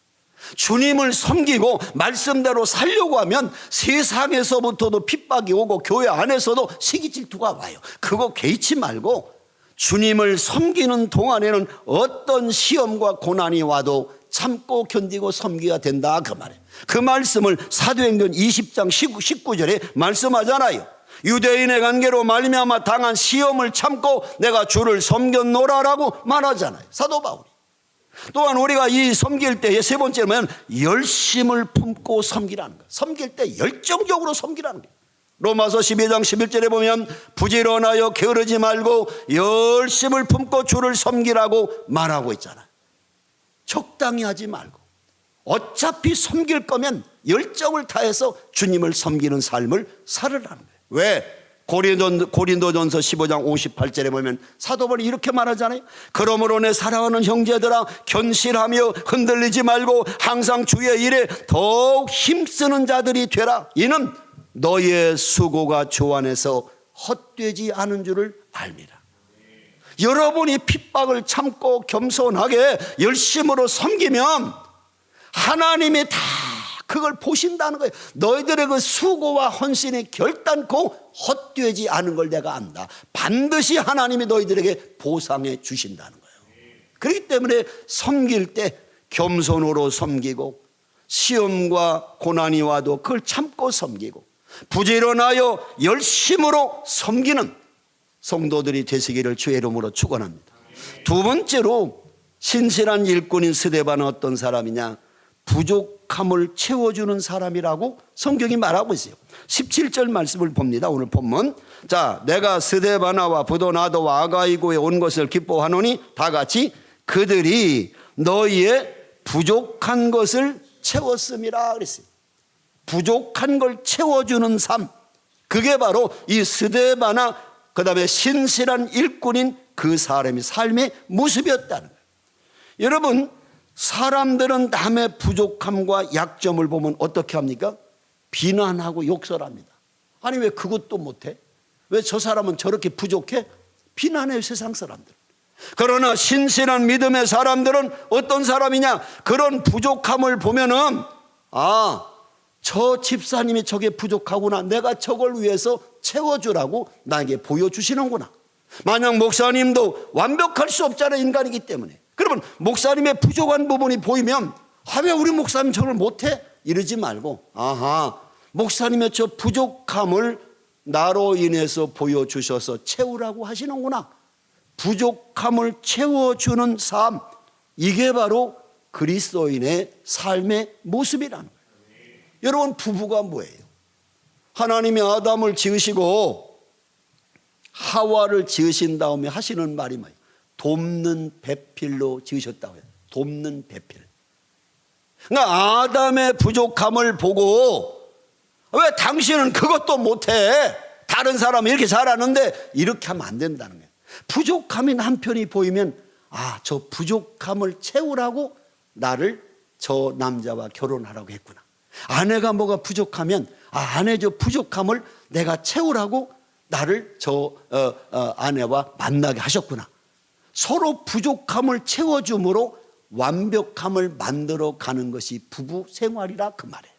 주님을 섬기고 말씀대로 살려고 하면 세상에서부터도 핍박이 오고 교회 안에서도 시기 질투가 와요. 그거 개의치 말고 주님을 섬기는 동안에는 어떤 시험과 고난이 와도 참고 견디고 섬겨야 된다 그 말이에요. 그 말씀을 사도행전 20장 19절에 말씀하잖아요. 유대인의 관계로 말미암아 당한 시험을 참고 내가 주를 섬겼노라라고 말하잖아요, 사도 바울이. 또한 우리가 이 섬길 때 세 번째는 열심을 품고 섬기라는 거예요. 섬길 때 열정적으로 섬기라는 거예요. 로마서 12장 11절에 보면 부지런하여 게으르지 말고 열심을 품고 주를 섬기라고 말하고 있잖아요. 적당히 하지 말고 어차피 섬길 거면 열정을 다해서 주님을 섬기는 삶을 살으라는 거예요. 왜? 고린도전서 15장 58절에 보면 사도 바울이 이렇게 말하잖아요. 그러므로 내 사랑하는 형제들아, 견실하며 흔들리지 말고 항상 주의 일에 더욱 힘쓰는 자들이 되라. 이는 너의 수고가 주 안에서 헛되지 않은 줄을 알미라. 여러분이 핍박을 참고 겸손하게 열심으로 섬기면 하나님이 다 그걸 보신다는 거예요. 너희들의 그 수고와 헌신이 결단코 헛되지 않은 걸 내가 안다. 반드시 하나님이 너희들에게 보상해 주신다는 거예요. 그렇기 때문에 섬길 때 겸손으로 섬기고 시험과 고난이 와도 그걸 참고 섬기고 부지런하여 열심으로 섬기는 성도들이 되시기를 주의 이름으로 축원합니다. 두 번째로 신실한 일꾼인 스데반은 어떤 사람이냐? 부족함을 채워주는 사람이라고 성경이 말하고 있어요. 17절 말씀을 봅니다. 오늘 본문. 자, 내가 스데바나와 부도나도와 아가이고에 온 것을 기뻐하노니 다 같이 그들이 너희의 부족한 것을 채웠음이라 그랬어요. 부족한 걸 채워주는 삶, 그게 바로 이 스데바나 그 다음에 신실한 일꾼인 그 사람의 삶의 모습이었다는 거예요. 여러분, 사람들은 남의 부족함과 약점을 보면 어떻게 합니까? 비난하고 욕설합니다. 아니 왜 그것도 못해? 왜 저 사람은 저렇게 부족해? 비난해요, 세상 사람들. 그러나 신실한 믿음의 사람들은 어떤 사람이냐? 그런 부족함을 보면은 저 집사님이 저게 부족하구나, 내가 저걸 위해서 채워주라고 나에게 보여주시는구나. 만약 목사님도 완벽할 수 없잖아요, 인간이기 때문에. 그러면 목사님의 부족한 부분이 보이면 왜 우리 목사님 저걸 못해? 이러지 말고 목사님의 저 부족함을 나로 인해서 보여주셔서 채우라고 하시는구나. 부족함을 채워주는 삶, 이게 바로 그리스도인의 삶의 모습이라는 거예요. 여러분, 부부가 뭐예요? 하나님이 아담을 지으시고 하와를 지으신 다음에 하시는 말이 뭐예요? 돕는 배필로 지으셨다고 해요. 돕는 배필. 그러니까 아담의 부족함을 보고 왜 당신은 그것도 못해? 다른 사람은 이렇게 잘하는데 이렇게 하면 안 된다는 거예요. 부족함이 남편이 보이면 저 부족함을 채우라고 나를 저 남자와 결혼하라고 했구나. 아내가 뭐가 부족하면 아내 저 부족함을 내가 채우라고 나를 저 아내와 만나게 하셨구나. 서로 부족함을 채워줌으로 완벽함을 만들어 가는 것이 부부 생활이라 그 말이에요.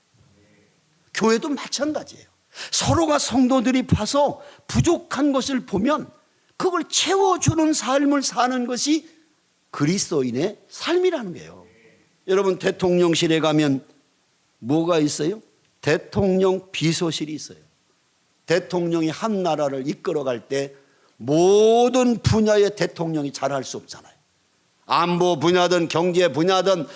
교회도 마찬가지예요. 서로가 성도들이 봐서 부족한 것을 보면 그걸 채워주는 삶을 사는 것이 그리스도인의 삶이라는 거예요. 여러분, 대통령실에 가면 뭐가 있어요? 대통령 비서실이 있어요. 대통령이 한 나라를 이끌어갈 때 모든 분야의 대통령이 잘할 수 없잖아요. 안보 분야든 경제 분야든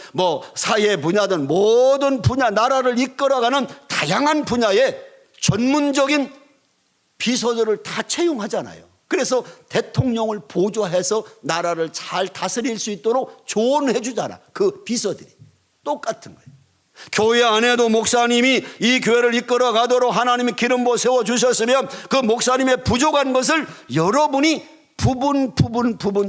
사회 분야든 모든 분야, 나라를 이끌어가는 다양한 분야의 전문적인 비서들을 다 채용하잖아요. 그래서 대통령을 보조해서 나라를 잘 다스릴 수 있도록 조언해 주잖아. 그 비서들이. 똑같은 거예요. 교회 안에도 목사님이 이 교회를 이끌어 가도록 하나님이 기름 부어 세워 주셨으면 그 목사님의 부족한 것을 여러분이 부분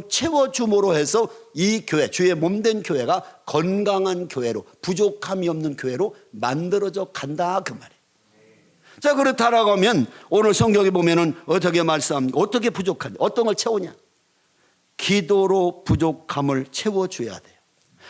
채워줌으로 해서 이 교회, 주의 몸된 교회가 건강한 교회로, 부족함이 없는 교회로 만들어져 간다 그 말이에요. 자, 그렇다라고 하면 오늘 성경에 보면은 어떻게 말씀합니까? 어떻게 부족한지, 어떤 걸 채우냐? 기도로 부족함을 채워줘야 돼요.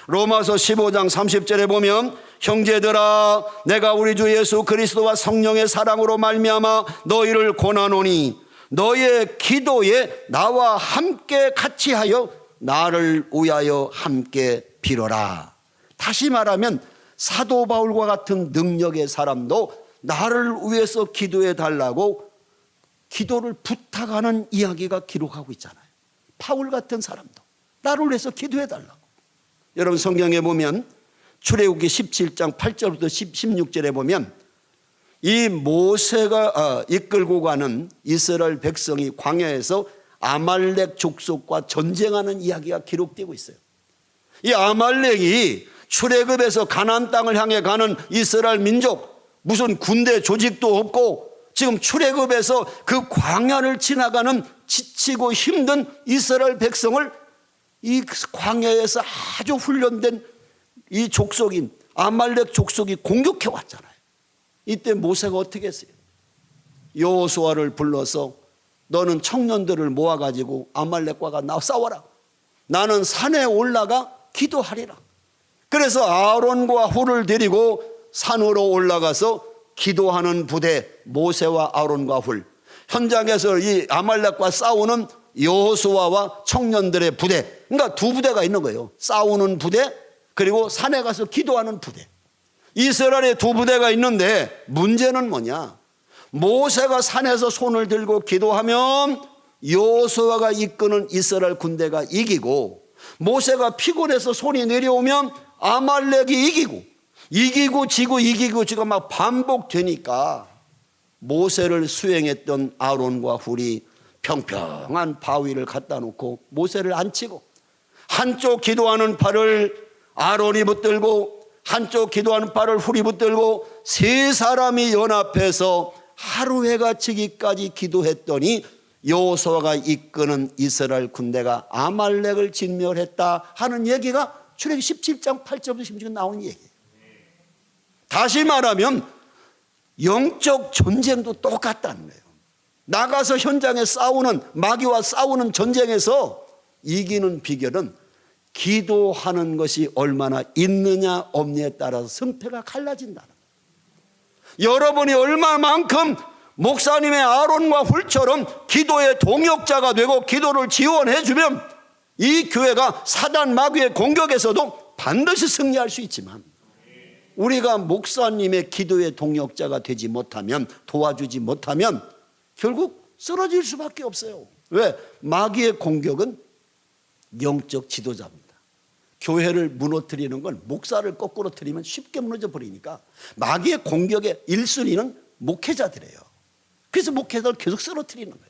로마서 15장 30절에 보면 형제들아, 내가 우리 주 예수 그리스도와 성령의 사랑으로 말미암아 너희를 권하노니 너의 기도에 나와 함께 같이 하여 나를 위하여 함께 빌어라. 다시 말하면 사도 바울과 같은 능력의 사람도 나를 위해서 기도해 달라고 기도를 부탁하는 이야기가 기록하고 있잖아요. 바울 같은 사람도 나를 위해서 기도해 달라고. 여러분, 성경에 보면 출애굽기 17장 8절부터 16절에 보면 이 모세가 이끌고 가는 이스라엘 백성이 광야에서 아말렉 족속과 전쟁하는 이야기가 기록되고 있어요. 이 아말렉이 출애굽에서 가나안 땅을 향해 가는 이스라엘 민족, 무슨 군대 조직도 없고 지금 출애굽에서 그 광야를 지나가는 지치고 힘든 이스라엘 백성을 이 광야에서 아주 훈련된 이 족속인 아말렉 족속이 공격해 왔잖아요. 이때 모세가 어떻게 했어요? 여호수아를 불러서 너는 청년들을 모아가지고 아말렉과 나와 싸워라. 나는 산에 올라가 기도하리라. 그래서 아론과 훌을 데리고 산으로 올라가서 기도하는 부대, 모세와 아론과 훌, 현장에서 이 아말렉과 싸우는 여호수아와 청년들의 부대, 그러니까 두 부대가 있는 거예요. 싸우는 부대, 그리고 산에 가서 기도하는 부대. 이스라엘의 두 부대가 있는데 문제는 뭐냐? 모세가 산에서 손을 들고 기도하면 여호수아가 이끄는 이스라엘 군대가 이기고, 모세가 피곤해서 손이 내려오면 아말렉이 이기고 지고 막 반복되니까 모세를 수행했던 아론과 훌이 평평한 바위를 갖다 놓고 모세를 앉히고, 한쪽 기도하는 팔을 아론이 붙들고 한쪽 기도하는 팔을 훌이 붙들고 세 사람이 연합해서 하루 해가 지기까지 기도했더니 여호수아가 이끄는 이스라엘 군대가 아말렉을 진멸했다 하는 얘기가 출애굽기 17장 8절부터 16절 나오는 얘기예요. 다시 말하면 영적 전쟁도 똑같다는 거예요. 나가서 현장에 싸우는, 마귀와 싸우는 전쟁에서 이기는 비결은 기도하는 것이 얼마나 있느냐 없느냐에 따라서 승패가 갈라진다는 거예요. 여러분이 얼마만큼 목사님의 아론과 훌처럼 기도의 동역자가 되고 기도를 지원해 주면 이 교회가 사단 마귀의 공격에서도 반드시 승리할 수 있지만, 우리가 목사님의 기도의 동역자가 되지 못하면, 도와주지 못하면 결국 쓰러질 수밖에 없어요. 왜? 마귀의 공격은 영적 지도자입니다. 교회를 무너뜨리는 건, 목사를 거꾸로 틀리면 쉽게 무너져 버리니까 마귀의 공격의 1순위는 목회자들이에요. 그래서 목회자를 계속 쓰러뜨리는 거예요.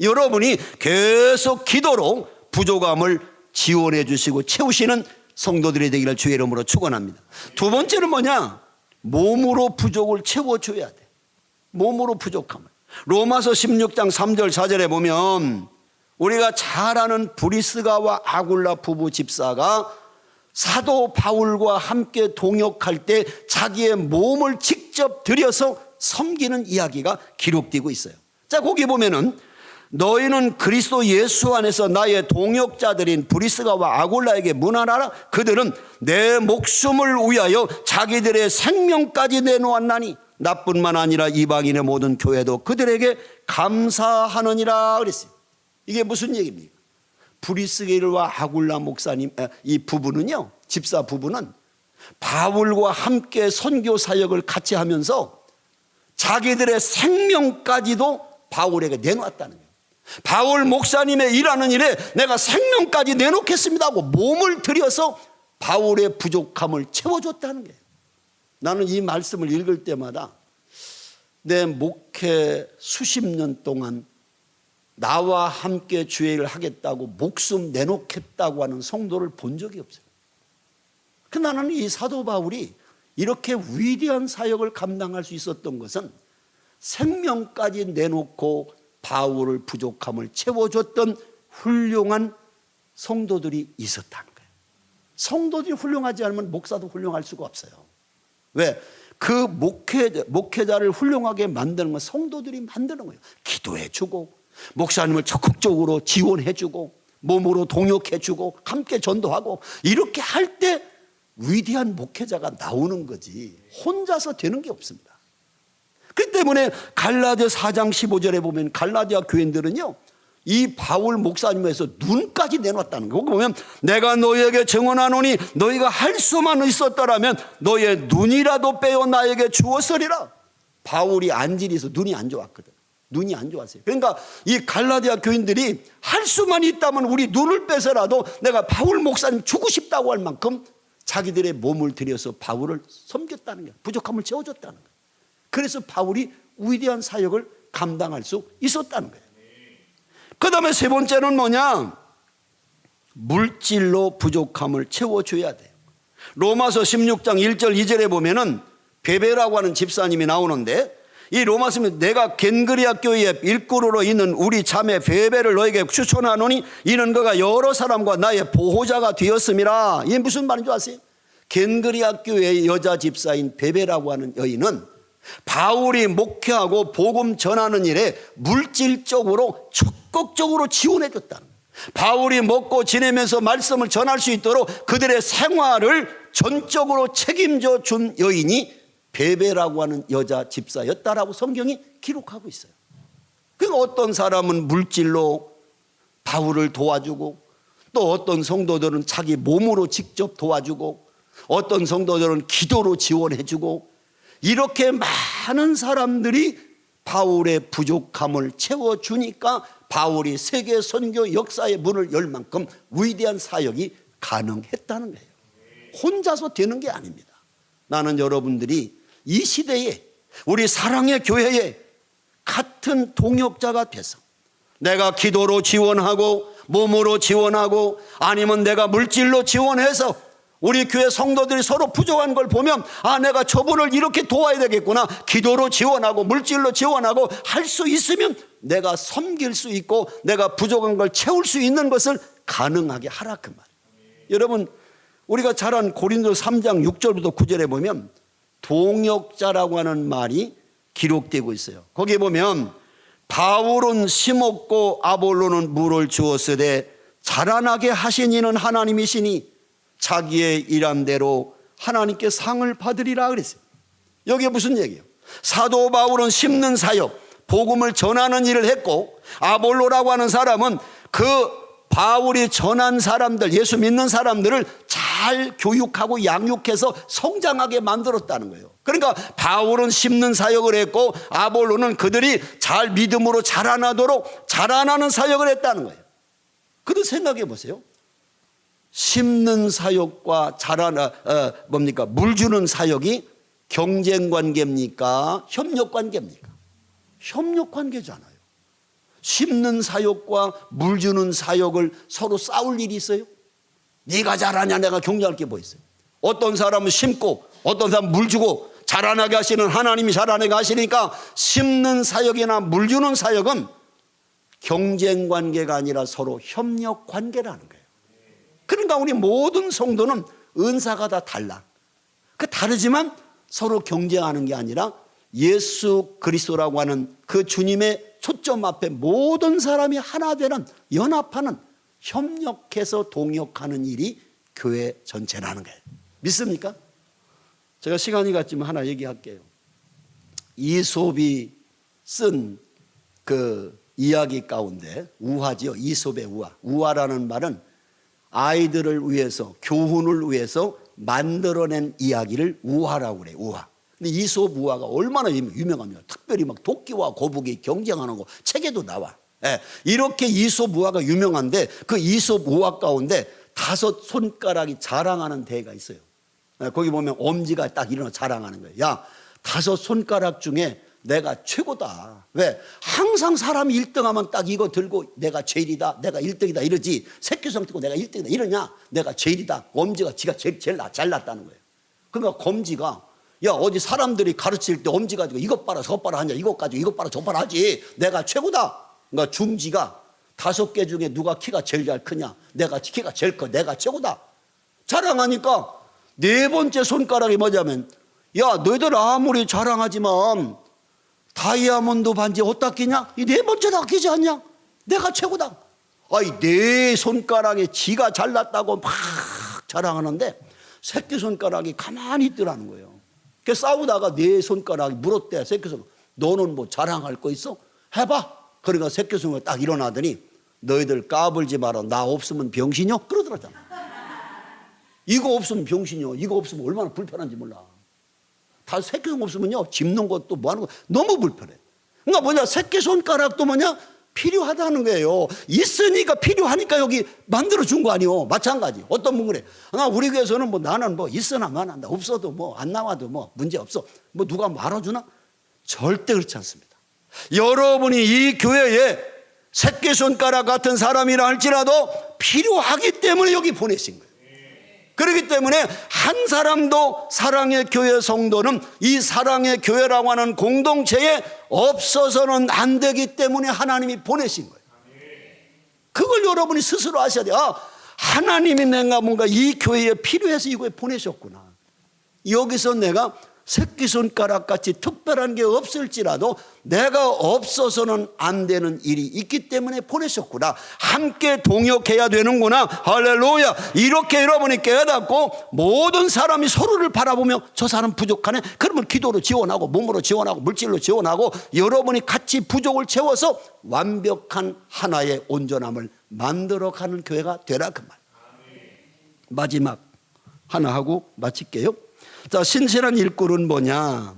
여러분이 계속 기도로 부족함을 지원해 주시고 채우시는 성도들이 되기를 주의 이름으로 축원합니다. 두 번째는 뭐냐? 몸으로 부족을 채워줘야 돼. 몸으로 부족함을. 로마서 16장 3절 4절에 보면 우리가 잘 아는 브리스가와 아굴라 부부 집사가 사도 바울과 함께 동역할 때 자기의 몸을 직접 들여서 섬기는 이야기가 기록되고 있어요. 자, 거기 보면은 너희는 그리스도 예수 안에서 나의 동역자들인 브리스가와 아굴라에게 문안하라. 그들은 내 목숨을 위하여 자기들의 생명까지 내놓았나니 나뿐만 아니라 이방인의 모든 교회도 그들에게 감사하느니라 그랬어요. 이게 무슨 얘기입니까? 브리스가와 아굴라 목사님, 이 부부는요, 집사 부부는 바울과 함께 선교 사역을 같이 하면서 자기들의 생명까지도 바울에게 내놓았다는 거예요. 바울 목사님의 일하는 일에 내가 생명까지 내놓겠습니다 하고 몸을 들여서 바울의 부족함을 채워줬다는 거예요. 나는 이 말씀을 읽을 때마다 내 목회 수십 년 동안 나와 함께 주의 일을 하겠다고 목숨 내놓겠다고 하는 성도를 본 적이 없어요. 나는 이 사도 바울이 이렇게 위대한 사역을 감당할 수 있었던 것은 생명까지 내놓고 바울의 부족함을 채워줬던 훌륭한 성도들이 있었다는 거예요. 성도들이 훌륭하지 않으면 목사도 훌륭할 수가 없어요. 왜? 그 목회자를 훌륭하게 만드는 건 성도들이 만드는 거예요. 기도해주고 목사님을 적극적으로 지원해주고 몸으로 동역해주고 함께 전도하고 이렇게 할 때 위대한 목회자가 나오는 거지 혼자서 되는 게 없습니다. 그 때문에 갈라디아 4장 15절에 보면 갈라디아 교인들은요 이 바울 목사님에서 눈까지 내놨다는 거. 거기 보면 내가 너희에게 증언하노니 너희가 할 수만 있었더라면 너희의 눈이라도 빼어 나에게 주었으리라. 바울이 안질에서 눈이 안 좋았거든. 눈이 안 좋았어요. 그러니까 이 갈라디아 교인들이 할 수만 있다면 우리 눈을 빼서라도 내가 바울 목사님 주고 싶다고 할 만큼 자기들의 몸을 들여서 바울을 섬겼다는 거예요. 부족함을 채워줬다는 거예요. 그래서 바울이 위대한 사역을 감당할 수 있었다는 거예요. 그 다음에 세 번째는 뭐냐? 물질로 부족함을 채워줘야 돼요. 로마서 16장 1절 2절에 보면은 베베라고 하는 집사님이 나오는데 이 로마서는 내가 겐그리아 교회의 일꾼으로 있는 우리 자매 베베를 너에게 추천하노니 이는 그가 여러 사람과 나의 보호자가 되었음이라. 이게 무슨 말인 줄 아세요? 겐그리아 교회의 여자 집사인 베베라고 하는 여인은 바울이 목회하고 복음 전하는 일에 물질적으로 적극적으로 지원해 줬다는 거예요. 바울이 먹고 지내면서 말씀을 전할 수 있도록 그들의 생활을 전적으로 책임져 준 여인이 베베라고 하는 여자 집사였다라고 성경이 기록하고 있어요. 그러니까 어떤 사람은 물질로 바울을 도와주고 또 어떤 성도들은 자기 몸으로 직접 도와주고 어떤 성도들은 기도로 지원해주고 이렇게 많은 사람들이 바울의 부족함을 채워주니까 바울이 세계 선교 역사의 문을 열 만큼 위대한 사역이 가능했다는 거예요. 혼자서 되는 게 아닙니다. 나는 여러분들이 이 시대에 우리 사랑의 교회에 같은 동역자가 돼서 내가 기도로 지원하고 몸으로 지원하고 아니면 내가 물질로 지원해서 우리 교회 성도들이 서로 부족한 걸 보면 내가 저분을 이렇게 도와야 되겠구나. 기도로 지원하고 물질로 지원하고 할 수 있으면 내가 섬길 수 있고 내가 부족한 걸 채울 수 있는 것을 가능하게 하라 그 말이에요. 여러분 우리가 잘 아는 고린도 3장 6절부터 9절에 보면 동역자라고 하는 말이 기록되고 있어요. 거기에 보면 바울은 심었고 아볼로는 물을 주었으되 자라나게 하신 이는 하나님이시니 자기의 일한 대로 하나님께 상을 받으리라 그랬어요. 여기에 무슨 얘기예요? 사도 바울은 심는 사역, 복음을 전하는 일을 했고 아볼로라고 하는 사람은 그 바울이 전한 사람들, 예수 믿는 사람들을 잘 교육하고 양육해서 성장하게 만들었다는 거예요. 그러니까 바울은 심는 사역을 했고 아볼로는 그들이 잘 믿음으로 자라나도록 자라나는 사역을 했다는 거예요. 그런데 생각해 보세요. 심는 사역과 물 주는 사역이 경쟁 관계입니까? 협력 관계입니까? 협력 관계잖아요. 심는 사역과 물 주는 사역을 서로 싸울 일이 있어요? 네가 잘하냐 내가 경쟁할 게 뭐 있어요. 어떤 사람은 심고 어떤 사람은 물 주고 자라나게 하시는 하나님이 자라나게 하시니까 심는 사역이나 물 주는 사역은 경쟁 관계가 아니라 서로 협력 관계라는 거예요. 그러니까 우리 모든 성도는 은사가 다 달라. 그 다르지만 서로 경쟁하는 게 아니라 예수 그리스도라고 하는 그 주님의 초점 앞에 모든 사람이 하나 되는 연합하는 협력해서 동역하는 일이 교회 전체라는 거예요. 믿습니까? 제가 시간이 갔지만 하나 얘기할게요. 이솝이 쓴 그 이야기 가운데 우화지요. 이솝의 우화. 우화라는 말은 아이들을 위해서 교훈을 위해서 만들어낸 이야기를 우화라고 그래요. 우화. 근데 이솝 우화가 얼마나 유명합니까? 특별히 막 도끼와 거북이 경쟁하는 거 책에도 나와. 예, 이렇게 이솝 우화가 유명한데 그 이솝 우화 가운데 5 손가락이 자랑하는 대회가 있어요. 예, 거기 보면 엄지가 딱 일어나 자랑하는 거예요. 야, 5 손가락 중에 내가 최고다. 왜? 항상 사람이 1등하면 딱 이거 들고 내가 제일이다, 내가 1등이다 이러지. 새끼손 들고 내가 1등이다 이러냐? 내가 제일이다. 엄지가 지가 제일 잘났다는 거예요. 그러니까 검지가 야, 어디 사람들이 가르칠 때 엄지 가지고 이것 봐라 저것 봐라 하냐, 이것 가지고 이것 봐라 저것 봐라 하지. 내가 최고다. 그러니까 중지가 5개 중에 누가 키가 제일 잘 크냐, 내가 키가 제일 커, 내가 최고다 자랑하니까 4번째 손가락이 뭐냐면 야, 너희들 아무리 자랑하지만 다이아몬드 반지 어디다 끼냐? 이 4번째다 끼지 않냐? 내가 최고다. 아이 4 손가락에 지가 잘났다고 막 자랑하는데 새끼손가락이 가만히 있더라는 거예요. 그래서 싸우다가 4 손가락이 물었대. 새끼손가락 너는 뭐 자랑할 거 있어? 해봐. 그러니까 새끼손가락 딱 일어나더니 너희들 까불지 마라. 나 없으면 병신이요? 그러더라잖아. 이거 없으면 병신이요. 이거 없으면 얼마나 불편한지 몰라. 다 새끼손가락 없으면요, 짚는 것도 뭐 하는 거 너무 불편해. 그러니까 뭐냐, 새끼손가락도 뭐냐, 필요하다는 거예요. 있으니까 필요하니까 여기 만들어준 거 아니요. 마찬가지. 어떤 분 그래. 우리 교회에서는 뭐 나는 뭐 있으나 마나 없어도 뭐 안 나와도 뭐 문제 없어. 뭐 누가 말아주나? 절대 그렇지 않습니다. 여러분이 이 교회에 새끼손가락 같은 사람이라 할지라도 필요하기 때문에 여기 보내신 거예요. 그렇기 때문에 한 사람도 사랑의 교회 성도는 이 사랑의 교회라고 하는 공동체에 없어서는 안 되기 때문에 하나님이 보내신 거예요. 그걸 여러분이 스스로 아셔야 돼요. 아, 하나님이 내가 뭔가 이 교회에 필요해서 이 교회에 보내셨구나. 여기서 내가 새끼손가락 같이 특별한 게 없을지라도 내가 없어서는 안 되는 일이 있기 때문에 보내셨구나. 함께 동역해야 되는구나. 할렐루야. 이렇게 여러분이 깨닫고 모든 사람이 서로를 바라보며 저 사람 부족하네. 그러면 기도로 지원하고 몸으로 지원하고 물질로 지원하고 여러분이 같이 부족을 채워서 완벽한 하나의 온전함을 만들어가는 교회가 되라 그 말. 마지막 하나 하고 마칠게요. 자, 신실한 일꾼은 뭐냐?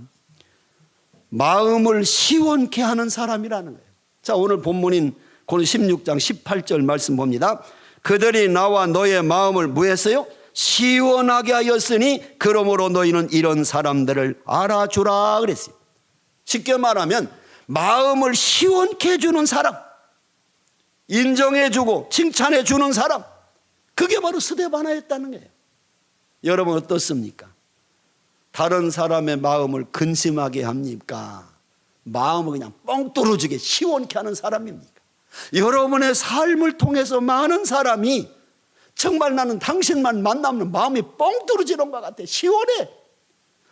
마음을 시원케 하는 사람이라는 거예요. 자, 오늘 본문인 고린 16장 18절 말씀 봅니다. 그들이 나와 너의 마음을 뭐 했어요? 시원하게 하였으니 그러므로 너희는 이런 사람들을 알아주라 그랬어요. 쉽게 말하면 마음을 시원케 해주는 사람, 인정해주고 칭찬해주는 사람, 그게 바로 스데바나였다는 거예요. 여러분 어떻습니까? 다른 사람의 마음을 근심하게 합니까? 마음을 그냥 뻥 뚫어주게 시원케 하는 사람입니까? 여러분의 삶을 통해서 많은 사람이 정말 나는 당신만 만나면 마음이 뻥 뚫어지는 것 같아. 시원해.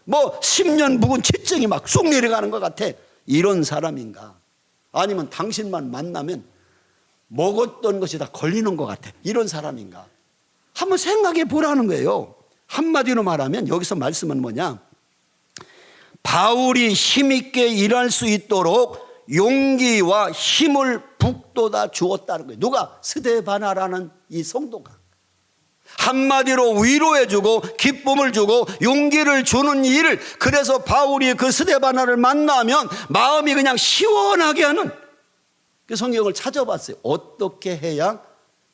뭐 10년 묵은 치증이 막 쑥 내려가는 것 같아. 이런 사람인가? 아니면 당신만 만나면 먹었던 것이 다 걸리는 것 같아. 이런 사람인가? 한번 생각해 보라는 거예요. 한마디로 말하면 여기서 말씀은 뭐냐? 바울이 힘있게 일할 수 있도록 용기와 힘을 북돋아 주었다는 거예요. 누가? 스데바나라는 이 성도가. 한마디로 위로해주고 기쁨을 주고 용기를 주는 일을, 그래서 바울이 그 스데바나를 만나면 마음이 그냥 시원하게 하는, 그 성경을 찾아봤어요. 어떻게 해야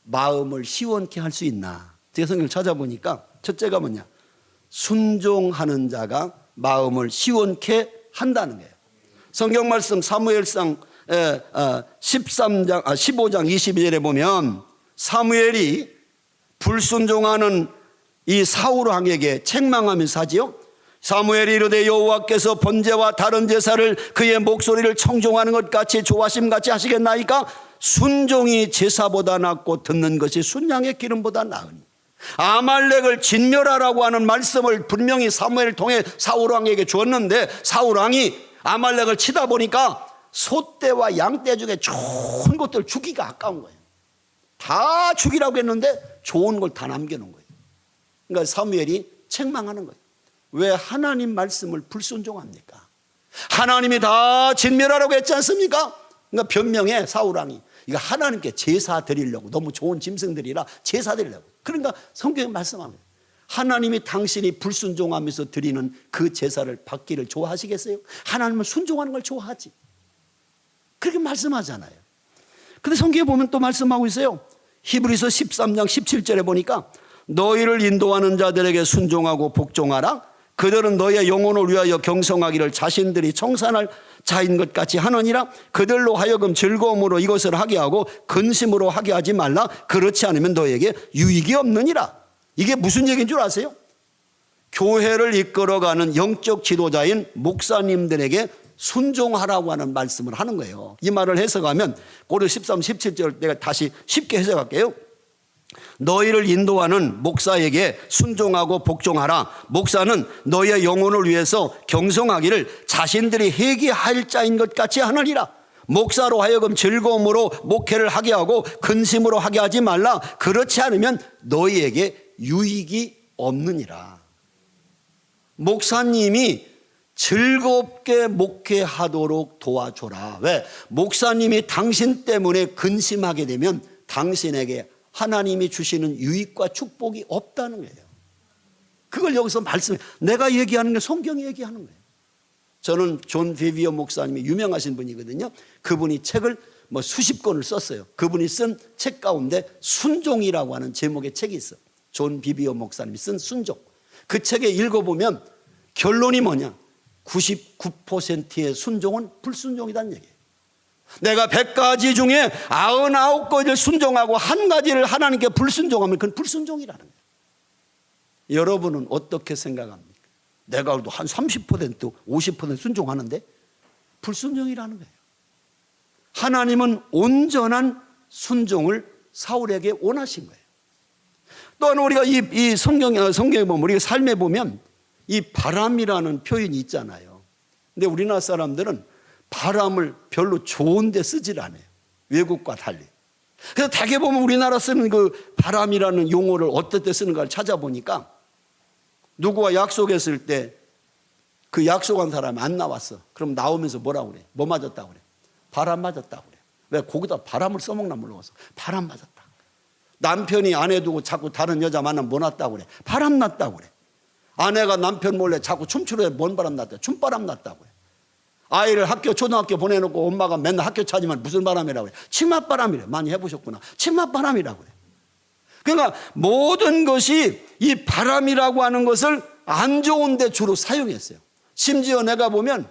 마음을 시원케 할 수 있나? 제가 성경을 찾아보니까 첫째가 뭐냐? 순종하는 자가 마음을 시원케 한다는 거예요. 성경 말씀 사무엘상 15장 22절에 보면 사무엘이 불순종하는 이 사울 왕에게 책망하면서 하지요. 사무엘이 이르되 여호와께서 번제와 다른 제사를 그의 목소리를 청종하는 것 같이 좋아심 같이 하시겠나이까? 순종이 제사보다 낫고 듣는 것이 순양의 기름보다 나으니. 아말렉을 진멸하라고 하는 말씀을 분명히 사무엘을 통해 사울 왕에게 주었는데, 사울 왕이 아말렉을 치다 보니까 소떼와 양떼 중에 좋은 것들 주기가 아까운 거예요. 다 죽이라고 했는데 좋은 걸 다 남겨놓은 거예요. 그러니까 사무엘이 책망하는 거예요. 왜 하나님 말씀을 불순종합니까? 하나님이 다 진멸하라고 했지 않습니까? 그러니까 변명해 사울 왕이. 이거 하나님께 제사 드리려고, 너무 좋은 짐승들이라 제사 드리려고. 그러니까 성경에 말씀합니다. 하나님이 당신이 불순종하면서 드리는 그 제사를 받기를 좋아하시겠어요? 하나님은 순종하는 걸 좋아하지. 그렇게 말씀하잖아요. 근데 성경에 보면 또 말씀하고 있어요. 히브리서 13장 17절에 보니까 너희를 인도하는 자들에게 순종하고 복종하라. 그들은 너희의 영혼을 위하여 경성하기를 자신들이 청산할 자인 것 같이 하느니라. 그들로 하여금 즐거움으로 이것을 하게 하고 근심으로 하게 하지 말라. 그렇지 않으면 너희에게 유익이 없느니라. 이게 무슨 얘기인 줄 아세요? 교회를 이끌어가는 영적 지도자인 목사님들에게 순종하라고 하는 말씀을 하는 거예요. 이 말을 해석하면 고려 13, 17절 내가 다시 쉽게 해석할게요. 너희를 인도하는 목사에게 순종하고 복종하라. 목사는 너희의 영혼을 위해서 경성하기를 자신들이 회개할 자인 것 같이 하느니라. 목사로 하여금 즐거움으로 목회를 하게 하고 근심으로 하게 하지 말라. 그렇지 않으면 너희에게 유익이 없느니라. 목사님이 즐겁게 목회하도록 도와줘라. 왜? 목사님이 당신 때문에 근심하게 되면 당신에게 하나님이 주시는 유익과 축복이 없다는 거예요. 그걸 여기서 말씀해. 내가 얘기하는 게 성경이 얘기하는 거예요. 저는 존 비비어 목사님이 유명하신 분이거든요. 그분이 책을 수십 권을 썼어요. 그분이 쓴 책 가운데 순종이라고 하는 제목의 책이 있어요. 존 비비어 목사님이 쓴 순종. 그 책에 읽어보면 결론이 뭐냐? 99%의 순종은 불순종이라는 얘기예요. 내가 100가지 중에 99가지를 순종하고 한 가지를 하나님께 불순종하면 그건 불순종이라는 거예요. 여러분은 어떻게 생각합니까? 내가 그래도 한 30%, 50% 순종하는데 불순종이라는 거예요. 하나님은 온전한 순종을 사울에게 원하신 거예요. 또한 우리가 이 성경에 보면, 우리가 삶에 보면 이 바람이라는 표현이 있잖아요. 근데 우리나라 사람들은 바람을 별로 좋은 데 쓰질 않아요. 외국과 달리. 그래서 대개 보면 우리나라 쓰는 그 바람이라는 용어를 어떨 때 쓰는가를 찾아보니까 누구와 약속했을 때 그 약속한 사람이 안 나왔어. 그럼 나오면서 뭐라고 그래? 뭐 맞았다고 그래? 바람 맞았다고 그래. 왜? 거기다 바람을 써먹나 몰라서 바람 맞았다. 남편이 아내 두고 자꾸 다른 여자 만나면 뭐 났다고 그래? 바람 났다고 그래. 아내가 남편 몰래 자꾸 춤추려 해. 뭔 바람 났다? 춤바람 났다고 그래. 아이를 초등학교 보내놓고 엄마가 맨날 학교 찾으면 무슨 바람이라고 그래? 치맛바람이래. 많이 해보셨구나. 치맛바람이라고 그래. 그러니까 모든 것이 이 바람이라고 하는 것을 안 좋은 데 주로 사용했어요. 심지어 내가 보면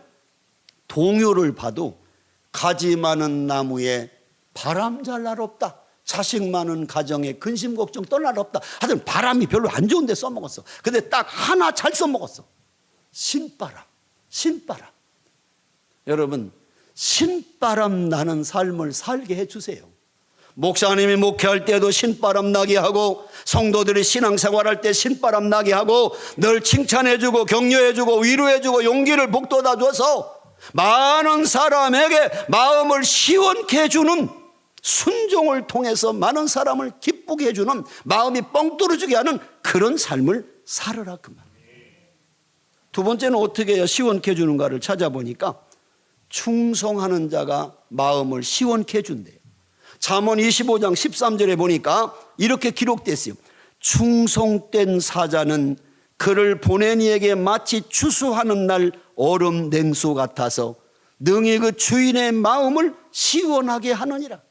동요를 봐도 가지 많은 나무에 바람 잘 날 없다. 자식 많은 가정에 근심 걱정 떠날 없다. 하여튼 바람이 별로 안 좋은 데 써먹었어. 근데 딱 하나 잘 써먹었어. 신바람. 신바람. 여러분, 신바람 나는 삶을 살게 해주세요. 목사님이 목회할 때도 신바람 나게 하고, 성도들이 신앙생활할 때 신바람 나게 하고, 늘 칭찬해주고 격려해주고 위로해주고 용기를 북돋아줘서 많은 사람에게 마음을 시원케 해주는, 순종을 통해서 많은 사람을 기쁘게 해주는, 마음이 뻥 뚫어지게 하는 그런 삶을 살으라 그 말. 두 번째는 어떻게 해야 시원케 해주는가를 찾아보니까 충성하는 자가 마음을 시원케 해준대요. 잠언 25장 13절에 보니까 이렇게 기록됐어요. 충성된 사자는 그를 보낸 이에게 마치 추수하는 날 얼음 냉수 같아서 능히 그 주인의 마음을 시원하게 하느니라.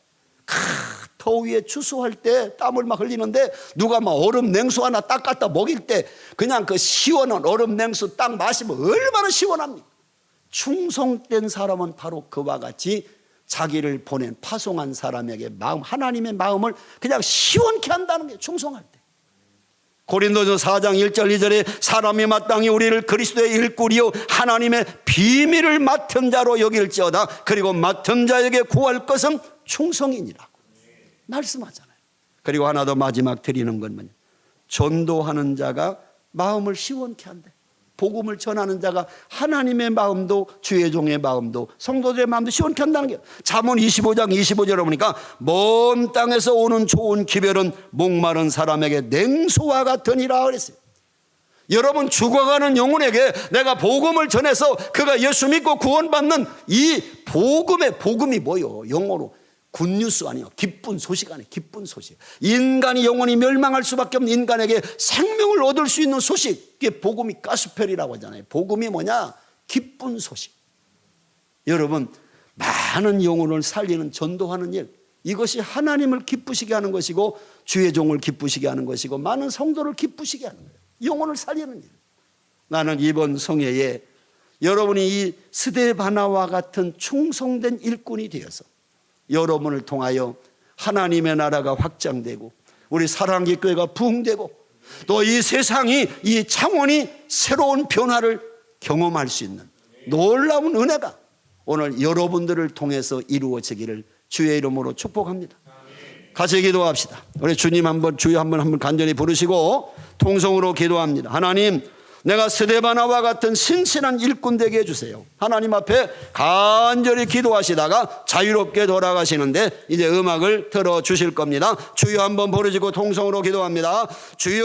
더위에 추수할 때 땀을 막 흘리는데 누가 막 얼음 냉수 하나 딱 갖다 먹일 때 그냥 그 시원한 얼음 냉수 딱 마시면 얼마나 시원합니까? 충성된 사람은 바로 그와 같이 자기를 보낸 파송한 사람에게 마음, 하나님의 마음을 그냥 시원케 한다는 게 충성할 때. 고린도전서 4장 1절 2절에 사람이 마땅히 우리를 그리스도의 일꾼이요 하나님의 비밀을 맡은 자로 여길지어다. 그리고 맡은 자에게 구할 것은 충성이니라고 말씀하잖아요. 그리고 하나 더 마지막 드리는 건 뭐냐, 전도하는 자가 마음을 시원케 한대. 복음을 전하는 자가 하나님의 마음도 주의 종의 마음도 성도들의 마음도 시원케 한다는 게, 잠언 25장 25절에 보니까 먼 땅에서 오는 좋은 기별은 목마른 사람에게 냉소와 같으니라 그랬어요. 여러분, 죽어가는 영혼에게 내가 복음을 전해서 그가 예수 믿고 구원받는 이 복음이 뭐요? 영어로 굿뉴스 아니에요. 기쁜 소식 아니에요. 기쁜 소식. 인간이 영원히 멸망할 수밖에 없는 인간에게 생명을 얻을 수 있는 소식. 이게 복음이 가스펠이라고 하잖아요. 복음이 뭐냐? 기쁜 소식. 여러분, 많은 영혼을 살리는 전도하는 일, 이것이 하나님을 기쁘시게 하는 것이고 주의 종을 기쁘시게 하는 것이고 많은 성도를 기쁘시게 하는 거예요. 영혼을 살리는 일. 나는 이번 성회에 여러분이 이 스데바나와 같은 충성된 일꾼이 되어서 여러분을 통하여 하나님의 나라가 확장되고 우리 사랑기 교회가 부흥되고 또 이 세상이, 이 창원이 새로운 변화를 경험할 수 있는 놀라운 은혜가 오늘 여러분들을 통해서 이루어지기를 주의 이름으로 축복합니다. 같이 기도합시다. 우리 주님 한번, 주여 한번 간절히 부르시고 통성으로 기도합니다. 하나님, 내가 스데바나와 같은 신실한 일꾼 되게 해주세요. 하나님 앞에 간절히 기도하시다가 자유롭게 돌아가시는데 이제 음악을 틀어주실 겁니다. 주여 한번 부르시고 통성으로 기도합니다. 주여